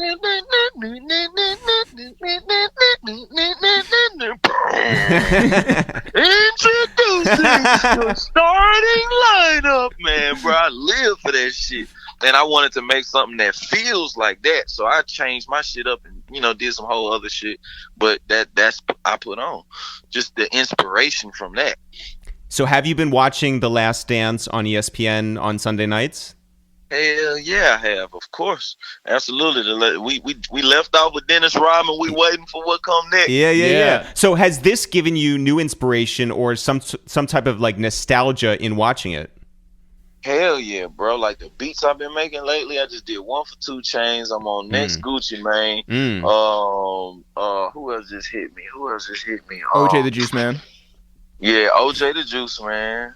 the starting lineup, man, bro. I live for that shit. And I wanted to make something that feels like that. So I changed my shit up and, you know, did some whole other shit. But that's I put on. Just the inspiration from that. So have you been watching The Last Dance on ESPN on Sunday nights? Hell yeah, I have, of course. Absolutely. We left off with Dennis Rodman. We waiting for what come next. Yeah. So has this given you new inspiration or some type of like nostalgia in watching it? Hell yeah, bro. Like the beats I've been making lately, I just did one for 2 Chainz. I'm on next Gucci Mane. Who else just hit me? OJ da Juiceman. Yeah, OJ da Juiceman.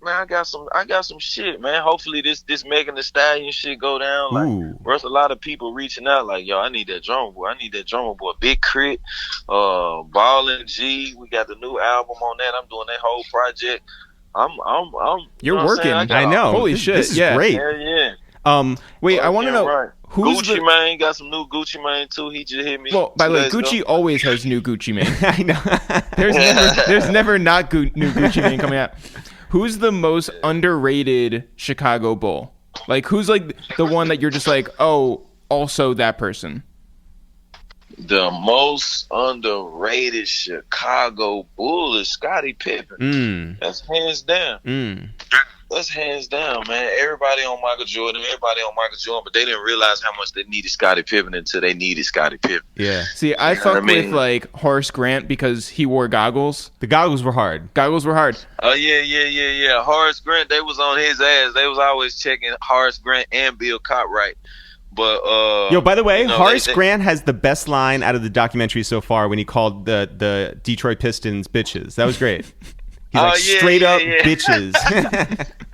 Man, I got some shit, man. Hopefully this Megan Thee Stallion shit go down. Like, there's a lot of people reaching out like, yo, I need that Drumma Boy. Big Crit, Ballin' G. We got the new album on that. I'm doing that whole project. You're working. I know. Holy shit. This is great. Hell yeah. Wait, I want to know. Right. Who's Gucci Mane got some new Gucci Mane too. He just hit me. Well, by the way, Gucci always has new Gucci Mane. I know. There's never not new Gucci Mane coming out. Who's the most underrated Chicago Bull? Like, who's like the one that you're just like, oh, also that person? The most underrated Chicago Bull is Scottie Pippen. That's hands down. That's hands down, man. Everybody on Michael Jordan, but they didn't realize how much they needed Scottie Pippen until they needed Scottie Pippen. Yeah. See, I fuck with like Horace Grant because he wore goggles. The goggles were hard. Oh yeah. Horace Grant, they was on his ass. They was always checking Horace Grant and Bill Cartwright. But by the way, Horace Grant has the best line out of the documentary so far when he called the Detroit Pistons bitches. That was great. He's like, straight up bitches.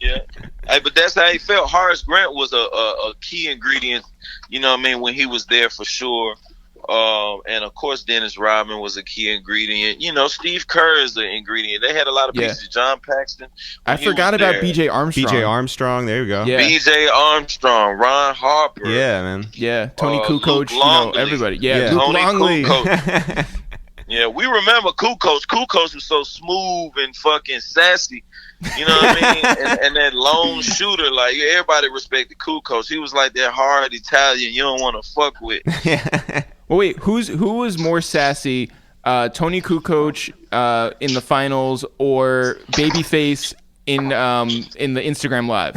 Yeah. Hey, but that's how he felt. Horace Grant was a key ingredient, you know what I mean, when he was there for sure. And of course Dennis Rodman was a key ingredient. You know, Steve Kerr is the ingredient. They had a lot of pieces. John Paxton. I forgot about BJ Armstrong. There you go. Yeah. BJ Armstrong, Ron Harper. Yeah, man. Yeah. Tony Kukoc, you know, everybody. Yeah. Luke Longley. Yeah, we remember Kukoc. Kukoc was so smooth and fucking sassy. You know what I mean? And that lone shooter, like, everybody respected Kukoc. He was like that hard Italian you don't want to fuck with. Well, wait, who was more sassy, Tony Kukoc in the finals or Babyface in the Instagram Live?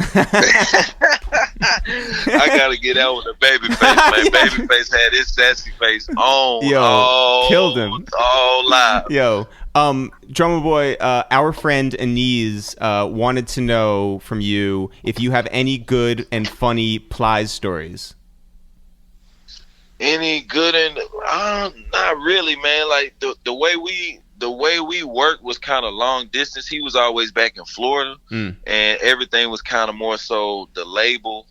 I gotta get out with the Babyface, man. Babyface had his sassy face on. Yo, killed him. All live. Yo, Drumma Boy, our friend Anise wanted to know from you if you have any good and funny Plies stories. Any good and not really, man. Like the way we worked was kind of long distance. He was always back in Florida, and everything was kind of more so the label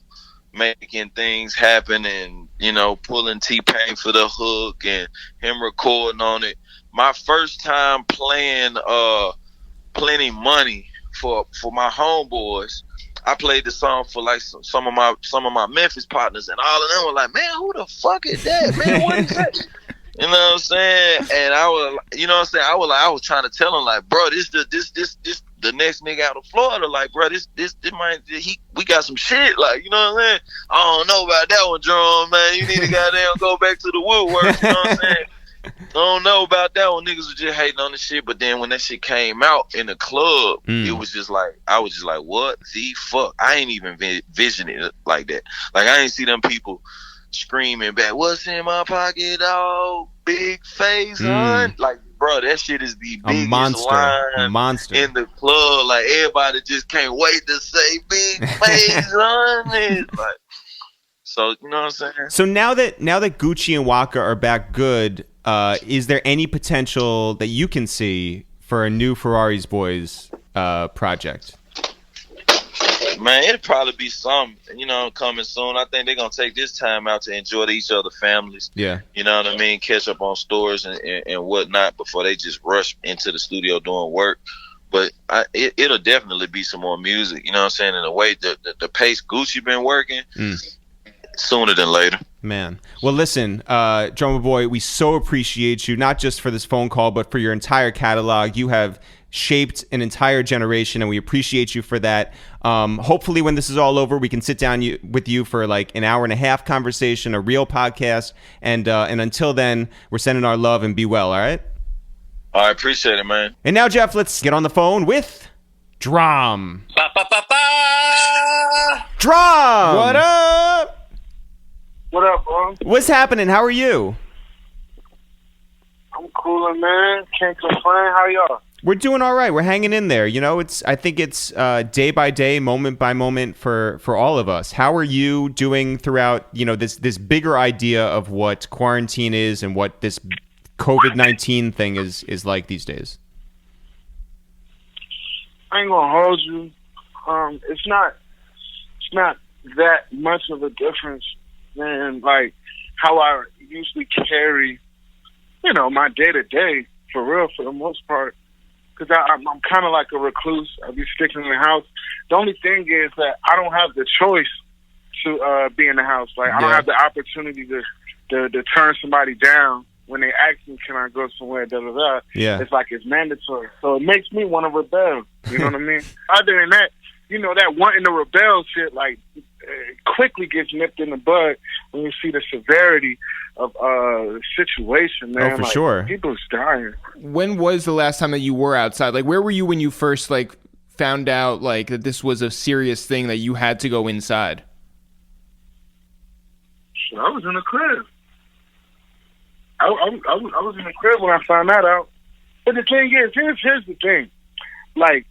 making things happen, and you know, pulling T-Pain for the hook and him recording on it. My first time playing Plenty Money for my homeboys, I played the song for like some of my Memphis partners, and all of them were like, "Man, who the fuck is that? Man, what is that?" You know what I'm saying? And I was, you know what I'm saying? I was trying to tell him like, bro, this the next nigga out of Florida, like, bro, this we got some shit, like, you know what I'm saying? I don't know about that one, Drum, man. You need to goddamn go back to the woodwork, you know what I'm saying? I don't know about that one. Niggas was just hating on the shit, but then when that shit came out in the club, it was just like, I was just like, what the fuck? I ain't even vision it like that. Like, I ain't see them people screaming back, "What's in my pocket, dog? Big face, hun." Like, bro, that shit is the biggest monster in the club. Like, everybody just can't wait to say "big face, hun." Like, So you know what I'm saying. So now that Gucci and Waka are back good, is there any potential that you can see for a new Ferrari Boyz project? Man, it'll probably be some, coming soon. I think they're going to take this time out to enjoy each other's families. Yeah. You know what I mean? Catch up on stores and whatnot before they just rush into the studio doing work. But it'll definitely be some more music, you know what I'm saying? In the way the pace Gucci been working, sooner than later. Man. Well, listen, Drumma Boy, we so appreciate you, not just for this phone call, but for your entire catalog. You have shaped an entire generation, and we appreciate you for that. Hopefully when this is all over, we can sit down with you for like an hour and a half conversation, a real podcast. And until then, we're sending our love, and be well, all right? I appreciate it, man. And now, Jeff, let's get on the phone with Drum. Ba, ba, ba, ba. Drum! What up? What up, bro? What's happening? How are you? I'm coolin', man. Can't complain. How y'all? We're doing all right. We're hanging in there. I think it's day by day, moment by moment for all of us. How are you doing throughout, this bigger idea of what quarantine is and what this COVID-19 thing is like these days? I ain't gonna hold you. It's not that much of a difference than like how I usually carry, my day to day, for real, for the most part. Because I'm kind of like a recluse. I'll be sticking in the house. The only thing is that I don't have the choice to be in the house. Like, I don't have the opportunity to turn somebody down when they ask me, can I go somewhere, da-da-da. Yeah. It's like it's mandatory. So it makes me want to rebel. You know what I mean? Other than that, that wanting to rebel shit, like, quickly gets nipped in the bud when you see the severity of the situation, man. Oh, for sure. People's dying. When was the last time that you were outside? Like, where were you when you first, like, found out, like, that this was a serious thing that you had to go inside? Shit, I was in the crib. I was in the crib when I found that out. But the thing is, here's the thing. Like,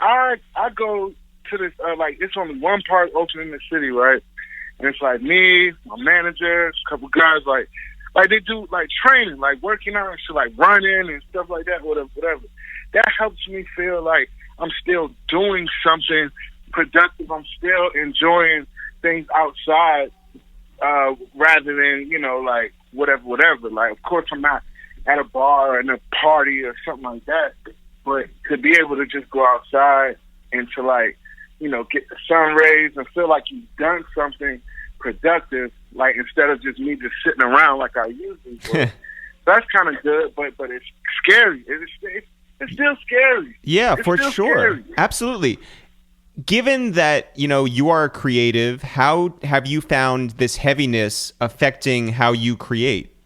I go to this, it's only one park open in the city, right? And it's like me, my manager, a couple guys, like they do like training, like working out and shit, like running and stuff like that, whatever. That helps me feel like I'm still doing something productive. I'm still enjoying things outside, rather than, like whatever. Like, of course, I'm not at a bar or in a party or something like that, but to be able to just go outside and to like, get the sun rays and feel like you've done something productive, like instead of just me just sitting around like I usually do. That's kind of good, but it's scary. It's still scary. Yeah, it's for sure. Scary. Absolutely. Given that, you are a creative, how have you found this heaviness affecting how you create?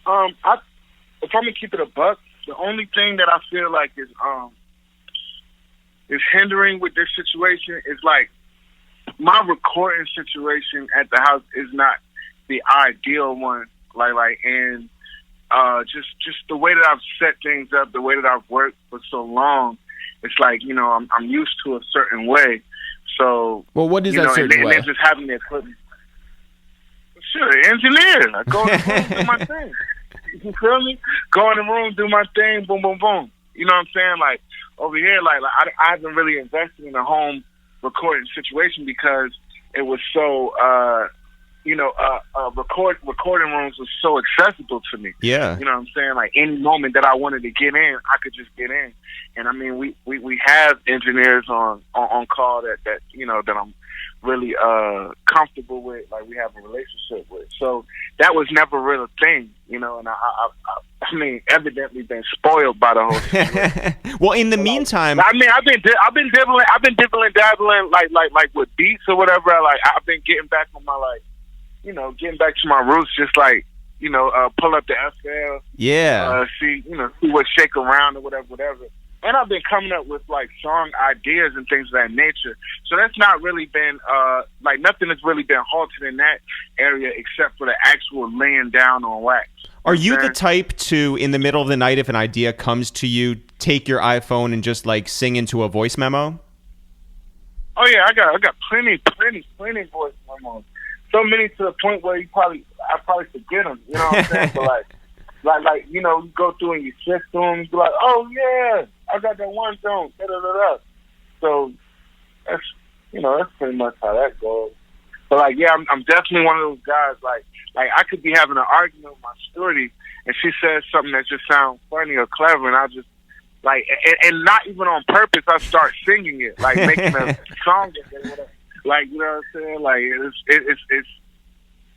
If I'm gonna keep it a buck, the only thing that I feel like is hindering with this situation is like my recording situation at the house is not the ideal one. And just the way that I've set things up, the way that I've worked for so long, it's like, I'm used to a certain way. So, well, what is that certain way? And then just having the equipment. Sure, engineer. I go in the room, do my thing. You feel me? Go in the room, do my thing, boom, boom, boom. You know what I'm saying? Like, over here, like I haven't really invested in a home recording situation because it was so, recording rooms was so accessible to me. Yeah. You know what I'm saying? Like, any moment that I wanted to get in, I could just get in. And I mean, we have engineers on call that I'm really comfortable with, like we have a relationship with. So that was never really a thing, and I mean, evidently been spoiled by the whole situation. Well, in the meantime, I mean, I've been dabbling like with beats or whatever. Like, I've been getting back on my getting back to my roots, just like pull up the FL, see what shake around or whatever. And I've been coming up with like song ideas and things of that nature. So that's not really been nothing has really been halted in that area except for the actual laying down on wax. Are you the type to, in the middle of the night, if an idea comes to you, take your iPhone and just like sing into a voice memo? Oh yeah, I got plenty voice memos. So many to the point where I probably forget them. You know what I'm saying? But like you know, you go through and you check through them. You be like, oh yeah, I got that one song. Da da da da. So that's pretty much how that goes. But like, yeah, I'm definitely one of those guys. Like I could be having an argument with my shorty, and she says something that just sounds funny or clever, and I just like, and not even on purpose, I start singing it, like making a song. Like, you know what I'm saying? Like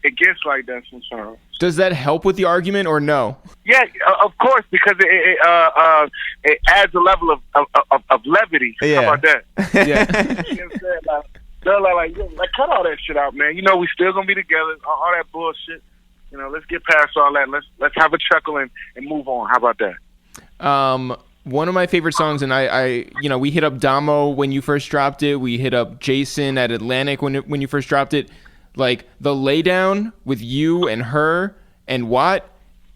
it gets like that sometimes. Does that help with the argument or no? Yeah, of course, because it adds a level of levity. Yeah. How about that? Yeah. You know what I'm saying? They're like, cut all that shit out, man. You know, we still gonna be together. All that bullshit. You know, let's get past all that. Let's have a chuckle and move on. How about that? One of my favorite songs, and I we hit up Damo when you first dropped it. We hit up Jason at Atlantic when you first dropped it. Like, the laydown with you and H.E.R and Watt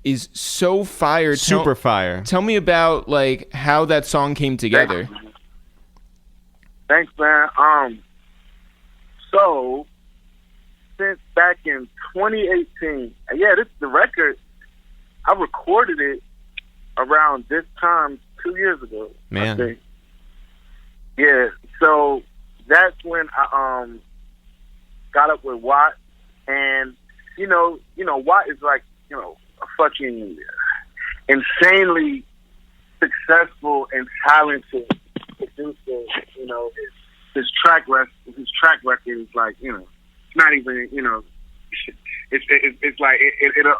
is so fire. Super fire. Tell me about, like, how that song came together. Thanks, man. So, since back in 2018, the record, I recorded it around this time 2 years ago. Man. I think. Yeah, so that's when I got up with Watt, and you know Watt is like, you know, a fucking insanely successful and talented producer. You know, his track record is like, you know, it's not even, you know, it's like it'll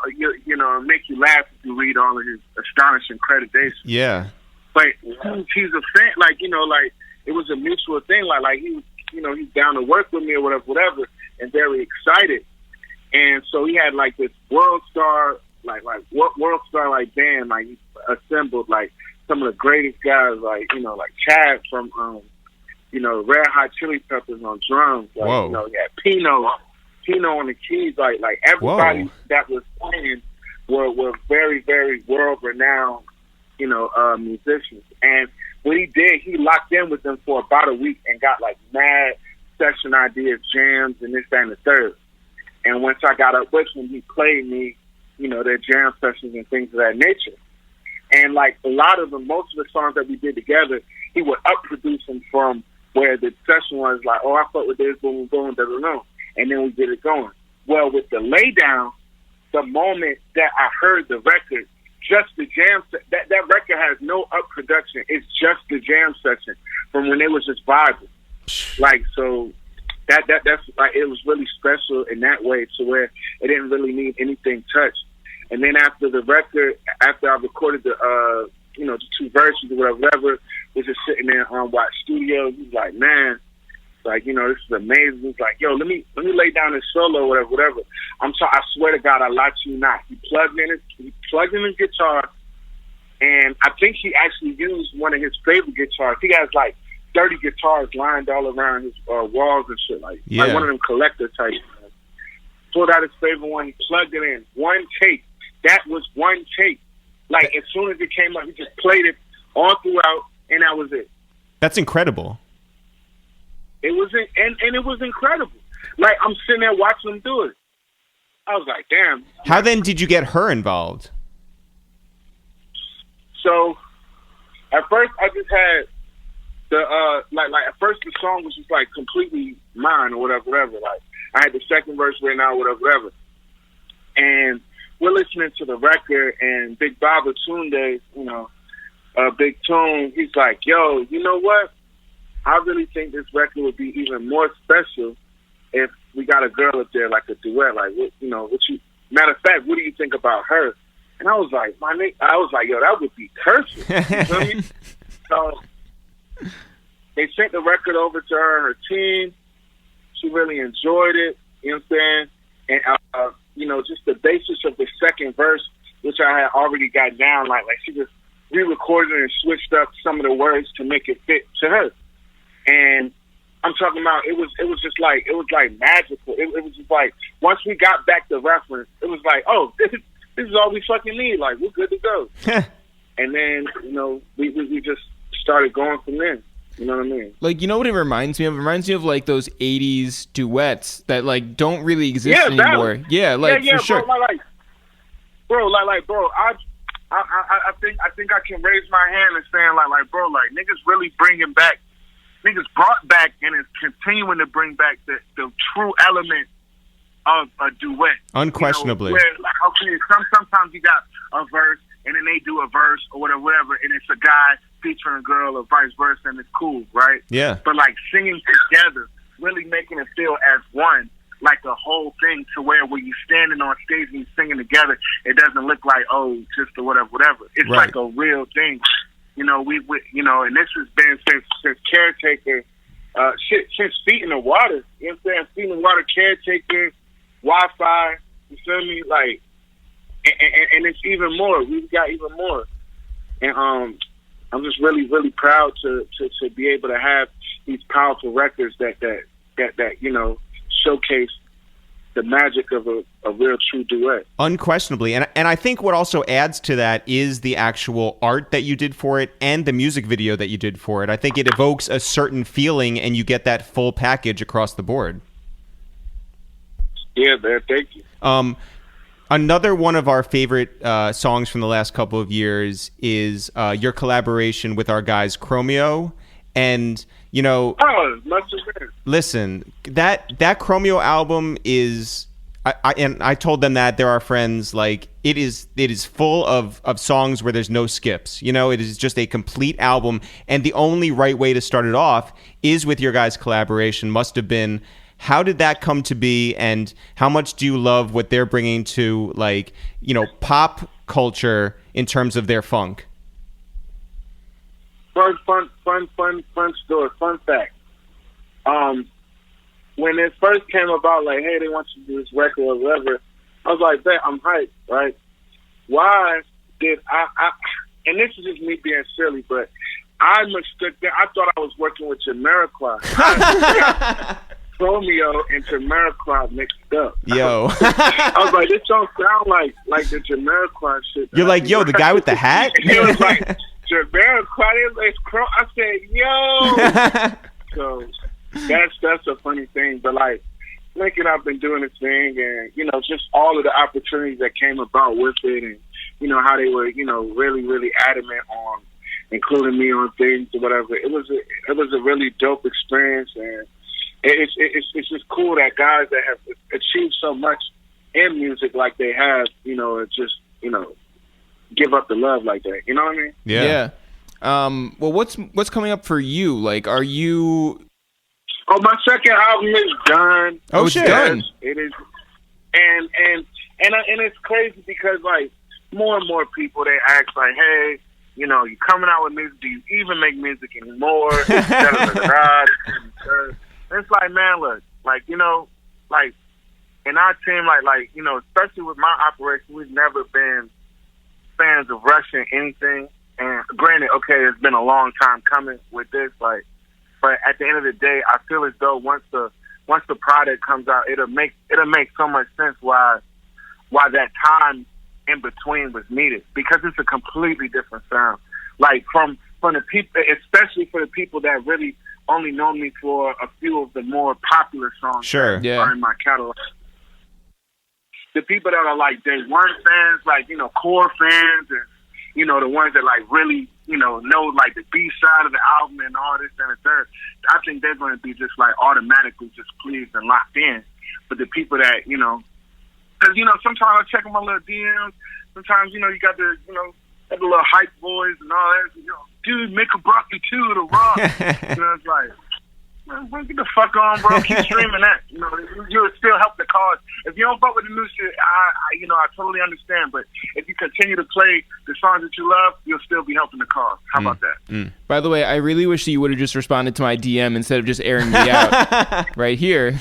you know, make you laugh if you read all of his astonishing accreditation. Yeah. But he's a fan, like, you know, like it was a mutual thing. Like he, you know, he's down to work with me or whatever, and very excited. And so he had like this world star band, like he assembled like some of the greatest guys, like, you know, like Chad from you know, Red Hot Chili Peppers on drums. Like, whoa. You know, he had Pino on the keys. Like everybody whoa. that was playing were very, very world renowned, you know, musicians. And what he did, he locked in with them for about a week and got like mad session ideas, jams, and this, that, and the third. And once I got up with him, he played me, you know, their jam sessions and things of that nature. And like a lot of them, most of the songs that we did together, he would up-produce them from where the session was like, oh, I fuck with this, boom, boom, da, da, da. And then we get it going. Well, with the laydown, the moment that I heard the record, just the jam, that record has no up production. It's just the jam section from when they was just vibing. Like, so that's like, it was really special in that way, to where it didn't really need anything touched. And then after the record, after I recorded the you know, the two versions or whatever, was just sitting there on Watt Studio. He's like, man, like, you know, this is amazing. He's like, yo, let me lay down this solo, whatever. I swear to God, I lie to you not. He plugged in his guitar, and I think he actually used one of his favorite guitars. He has like 30 guitars lined all around his walls and shit, like one of them collector type. Pulled out his favorite one, he plugged it in. One take. That was one take. Like, as soon as it came up, he just played it all throughout, and that was it. That's incredible. It was, and it was incredible. Like, I'm sitting there watching him do it. I was like, damn. How then did you get H.E.R involved? So, at first, I just had the like at first the song was just like completely mine or whatever. Like, I had the second verse written out, whatever. And we're listening to the record, and Big Baba Tunde, you know, Big Tune, he's like, yo, you know what? I really think this record would be even more special if we got a girl up there, like a duet. Like, matter of fact, what do you think about H.E.R? And I was like, yo, that would be perfect. You feel me? So they sent the record over to her and her team. She really enjoyed it. You know what I'm saying? And, you know, just the basis of the second verse, which I had already got down, like she just re-recorded and switched up some of the words to make it fit to her. And I'm talking about, it was like magical. It was just like, once we got back the reference, it was like, oh, this is all we fucking need. Like, we're good to go. And then, you know, we just started going from there. You know what I mean? Like, you know what it reminds me of? It reminds me of like those 80s duets that like don't really exist anymore. Yeah, like for sure. Bro, I think I can raise my hand and saying like bro, like niggas really niggas brought back and is continuing to bring back the true element of a duet. Unquestionably. You know, where, like, okay, sometimes you got a verse and then they do a verse or whatever, and it's a guy featuring a girl or vice versa, and it's cool, right? Yeah. But like singing together, really making it feel as one, like a whole thing, to where when you're standing on stage and you're singing together, it doesn't look like, oh, just a whatever. It's like a real thing. You know, we and this has been since Caretaker, since Feet in the Water. You know what I'm saying? Feet in the Water, Caretaker, Wi-Fi. You feel me? Like, and it's even more. We've got even more. And I'm just really, really proud to be able to have these powerful records that you know, showcase the magic of a real true duet. Unquestionably. And I think what also adds to that is the actual art that you did for it and the music video that you did for it. I think it evokes a certain feeling and you get that full package across the board. Yeah, man, thank you. Another one of our favorite songs from the last couple of years is your collaboration with our guys Chromeo. And, you know, listen, that Chromeo album is, I told them that they're our friends. Like, it is full of songs where there's no skips. You know, it is just a complete album. And the only right way to start it off is with your guys' collaboration. Must have been, how did that come to be? And how much do you love what they're bringing to, like, you know, pop culture in terms of their funk? Fun story, fun fact. When it first came about, like, hey, they want you to do this record or whatever, I was like, bet, I'm hyped, right? Why did I and this is just me being silly, but I mistook that. I thought I was working with Jamiroquai. I got Chromeo and Jamiroquai mixed up. Yo. I was like, this don't sound like the Jamiroquai shit. You're like, yo, the guy with the hat? He was like, Jamiroquai, I said, yo. So that's a funny thing. But like, Lincoln, I've been doing this thing, and you know, just all of the opportunities that came about with it, and you know how they were, you know, really, really adamant on including me on things or whatever. It was a really dope experience, and it's just cool that guys that have achieved so much in music like they have, you know, just, you know, give up the love like that. You know what I mean? Yeah. Well, what's coming up for you? Like, are you? Oh, my second album is done. Oh, shit. Done. It is, and it's crazy because like more and more people, they ask like, hey, you know, you coming out with music? Do you even make music anymore? It's like, man, look, like, you know, like in our team, like you know, especially with my operation, we've never been fans of rushing anything. And granted, okay, it's been a long time coming with this, like, but at the end of the day, I feel as though once the product comes out, it'll make so much sense why that time in between was needed, because it's a completely different sound. Like from the people, especially for the people that really only know me for a few of the more popular songs that are in my catalog. The people that are like day one fans, like, you know, core fans, and you know, the ones that like really, you know like the B side of the album and all this and the third, I think they're going to be just like automatically just pleased and locked in. But the people that, you know, because, you know, sometimes I check on my little DMs. Sometimes, you know, you got the, you know, the little hype boys and all that. You know, dude, make a broccoli too, the rock. You know, it's like, man, get the fuck on, bro. Keep streaming that. You know, you would still help the cause. If you don't fuck with the new shit, I totally understand. But if you continue to play the songs that you love, you'll still be helping the cause. How about that? By the way, I really wish that you would have just responded to my DM instead of just airing me out right here.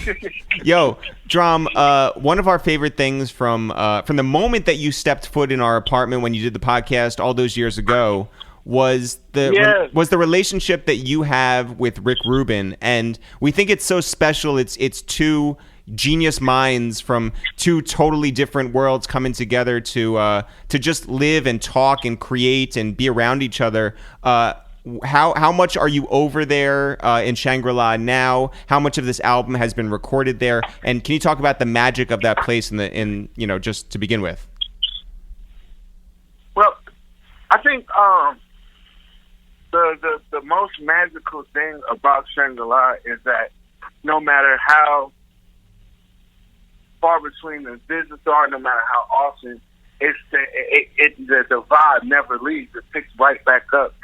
Yo, Drum, one of our favorite things from the moment that you stepped foot in our apartment when you did the podcast all those years ago was the relationship that you have with Rick Rubin, and we think it's so special. It's two genius minds from two totally different worlds coming together to just live and talk and create and be around each other. how much are you over there in Shangri-La now? How much of this album has been recorded there? And can you talk about the magic of that place in just to begin with? Well, I think the most magical thing about Shangri-La is that no matter how far between the visits are, no matter how often, the vibe never leaves. It picks right back up,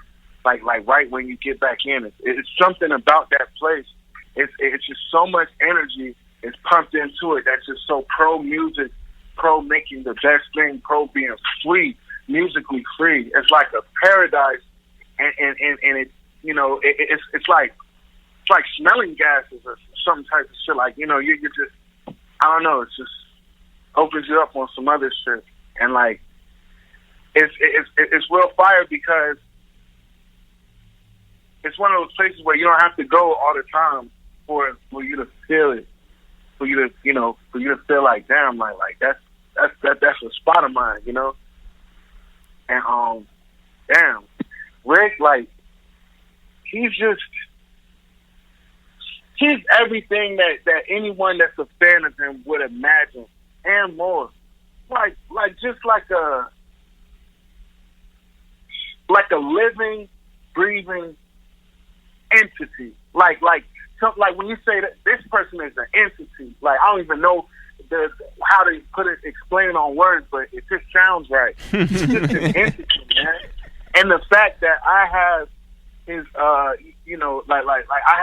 like right when you get back in. It's something about that place. It's just so much energy is pumped into it. That's just so pro music, pro making the best thing, pro being free, musically free. It's like a paradise, and it it's like smelling gases or some type of shit. Like you just I don't know. It just opens you up on some other shit. And like, it's real fire because it's one of those places where you don't have to go all the time for you to feel it, for you to feel like damn, like that's a spot of mine, And damn, Rick, like he's everything that anyone that's a fan of him would imagine and more. Like a living, breathing entity. Like when you say that this person is an entity, like I don't even know how to explain it on words, but it just sounds right. It's just an entity, man. And the fact that I have his, I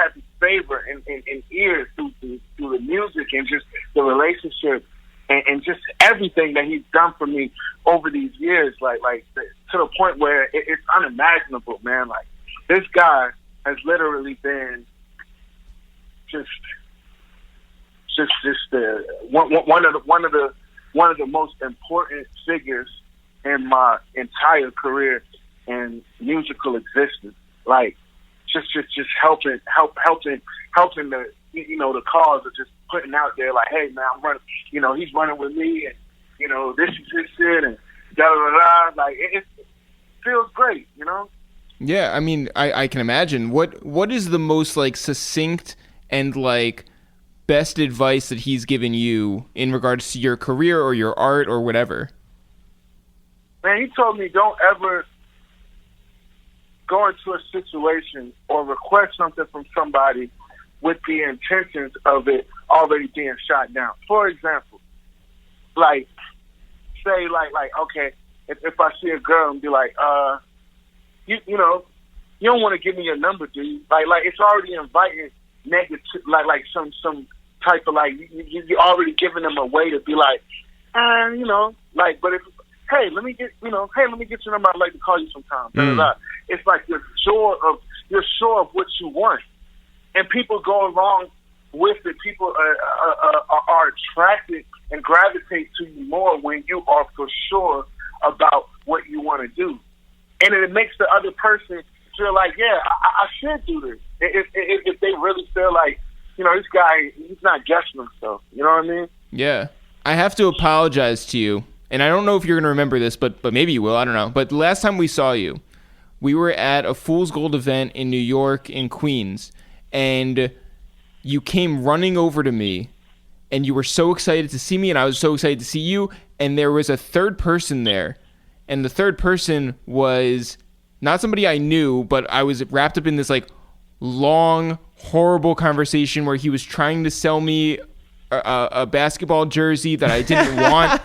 have his favor in ears through the music and just the relationship. And just everything that he's done for me over these years, like to the point where it's unimaginable, man. Like this guy has literally been just one of the most important figures in my entire career and musical existence. Like just helping the the cause of just putting out there like, hey man, I'm running, he's running with me, and this is his shit, and da da da. Like it feels great, Yeah, I mean, I can imagine. What is the most like succinct and like best advice that he's given you in regards to your career or your art or whatever? Man, he told me don't ever go into a situation or request something from somebody with the intentions of it already being shot down. For example, like, say, like, okay, if I see a girl and be like, you don't want to give me your number, do you? Like it's already inviting negative, like some type of like, you're already giving them a way to be like, but if, hey, let me get your number. I'd like to call you sometime. It's like you're sure of what you want. And people go along with it. People are attracted and gravitate to you more when you are for sure about what you want to do. And it makes the other person feel like, yeah, I should do this. If they really feel like, this guy, he's not guessing himself. You know what I mean? Yeah. I have to apologize to you. And I don't know if you're going to remember this, but maybe you will. I don't know. But the last time we saw you, we were at a Fool's Gold event in New York, in Queens. And you came running over to me, and you were so excited to see me, and I was so excited to see you, and there was a third person there, and the third person was not somebody I knew, but I was wrapped up in this, like, long, horrible conversation where he was trying to sell me a basketball jersey that I didn't want,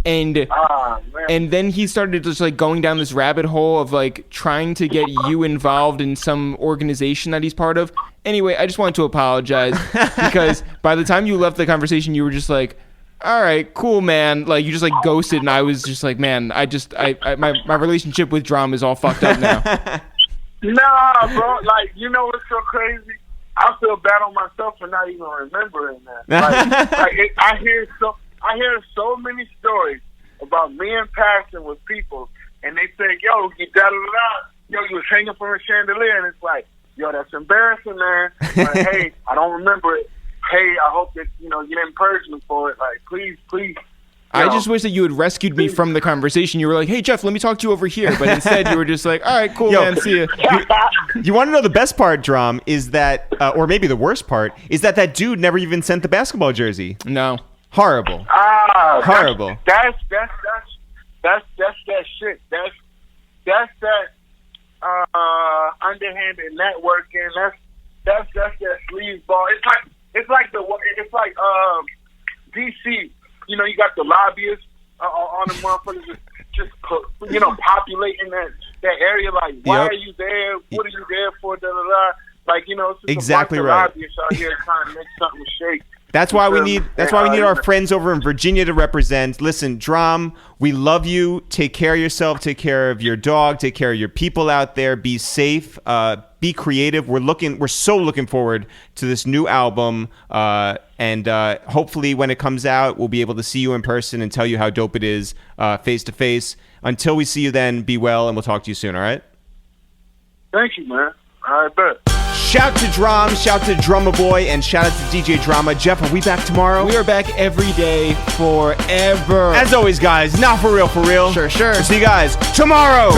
and then he started just like going down this rabbit hole of like trying to get you involved in some organization that he's part of. Anyway, I just wanted to apologize because by the time you left the conversation, you were just like, all right, cool, man. Like you just like ghosted, and I was just like, man, my relationship with Drum is all fucked up now. Nah, bro. Like, what's so crazy? I feel bad on myself for not even remembering that. I hear so many stories about me and Passion with people, and they say, yo, you you was hanging from a chandelier, and it's like, yo, that's embarrassing, man. Like, hey, I don't remember it. Hey, I hope that, you didn't purge me for it. Like, please, I just wish that you had rescued me from the conversation. You were like, hey, Jeff, let me talk to you over here. But instead, you were just like, all right, cool, man, see you. You want to know the best part, Drum, is that, or maybe the worst part, is that dude never even sent the basketball jersey. No. Horrible. Horrible. That's that shit. That's that underhanded networking. That's that sleazeball. It's like DC. You know, you got the lobbyists on the motherfuckers just populating that area. Like, why are you there? What are you there for? Da da da. Like, you know, it's just exactly a bunch right. of lobbyists out here trying to make something shake. That's why we need our friends over in Virginia to represent. Listen, Drum, we love you. Take care of yourself. Take care of your dog. Take care of your people out there. Be safe. Be creative. We're so looking forward to this new album. And hopefully when it comes out, we'll be able to see you in person and tell you how dope it is face to face. Until we see you then, be well, and we'll talk to you soon, all right? Thank you, man. I bet. Shout to Drum, shout to Drumma Boy, and shout out to DJ Drama. Jeff, are we back tomorrow? We are back every day forever. As always, guys, not for real, for real. Sure. We'll see you guys tomorrow.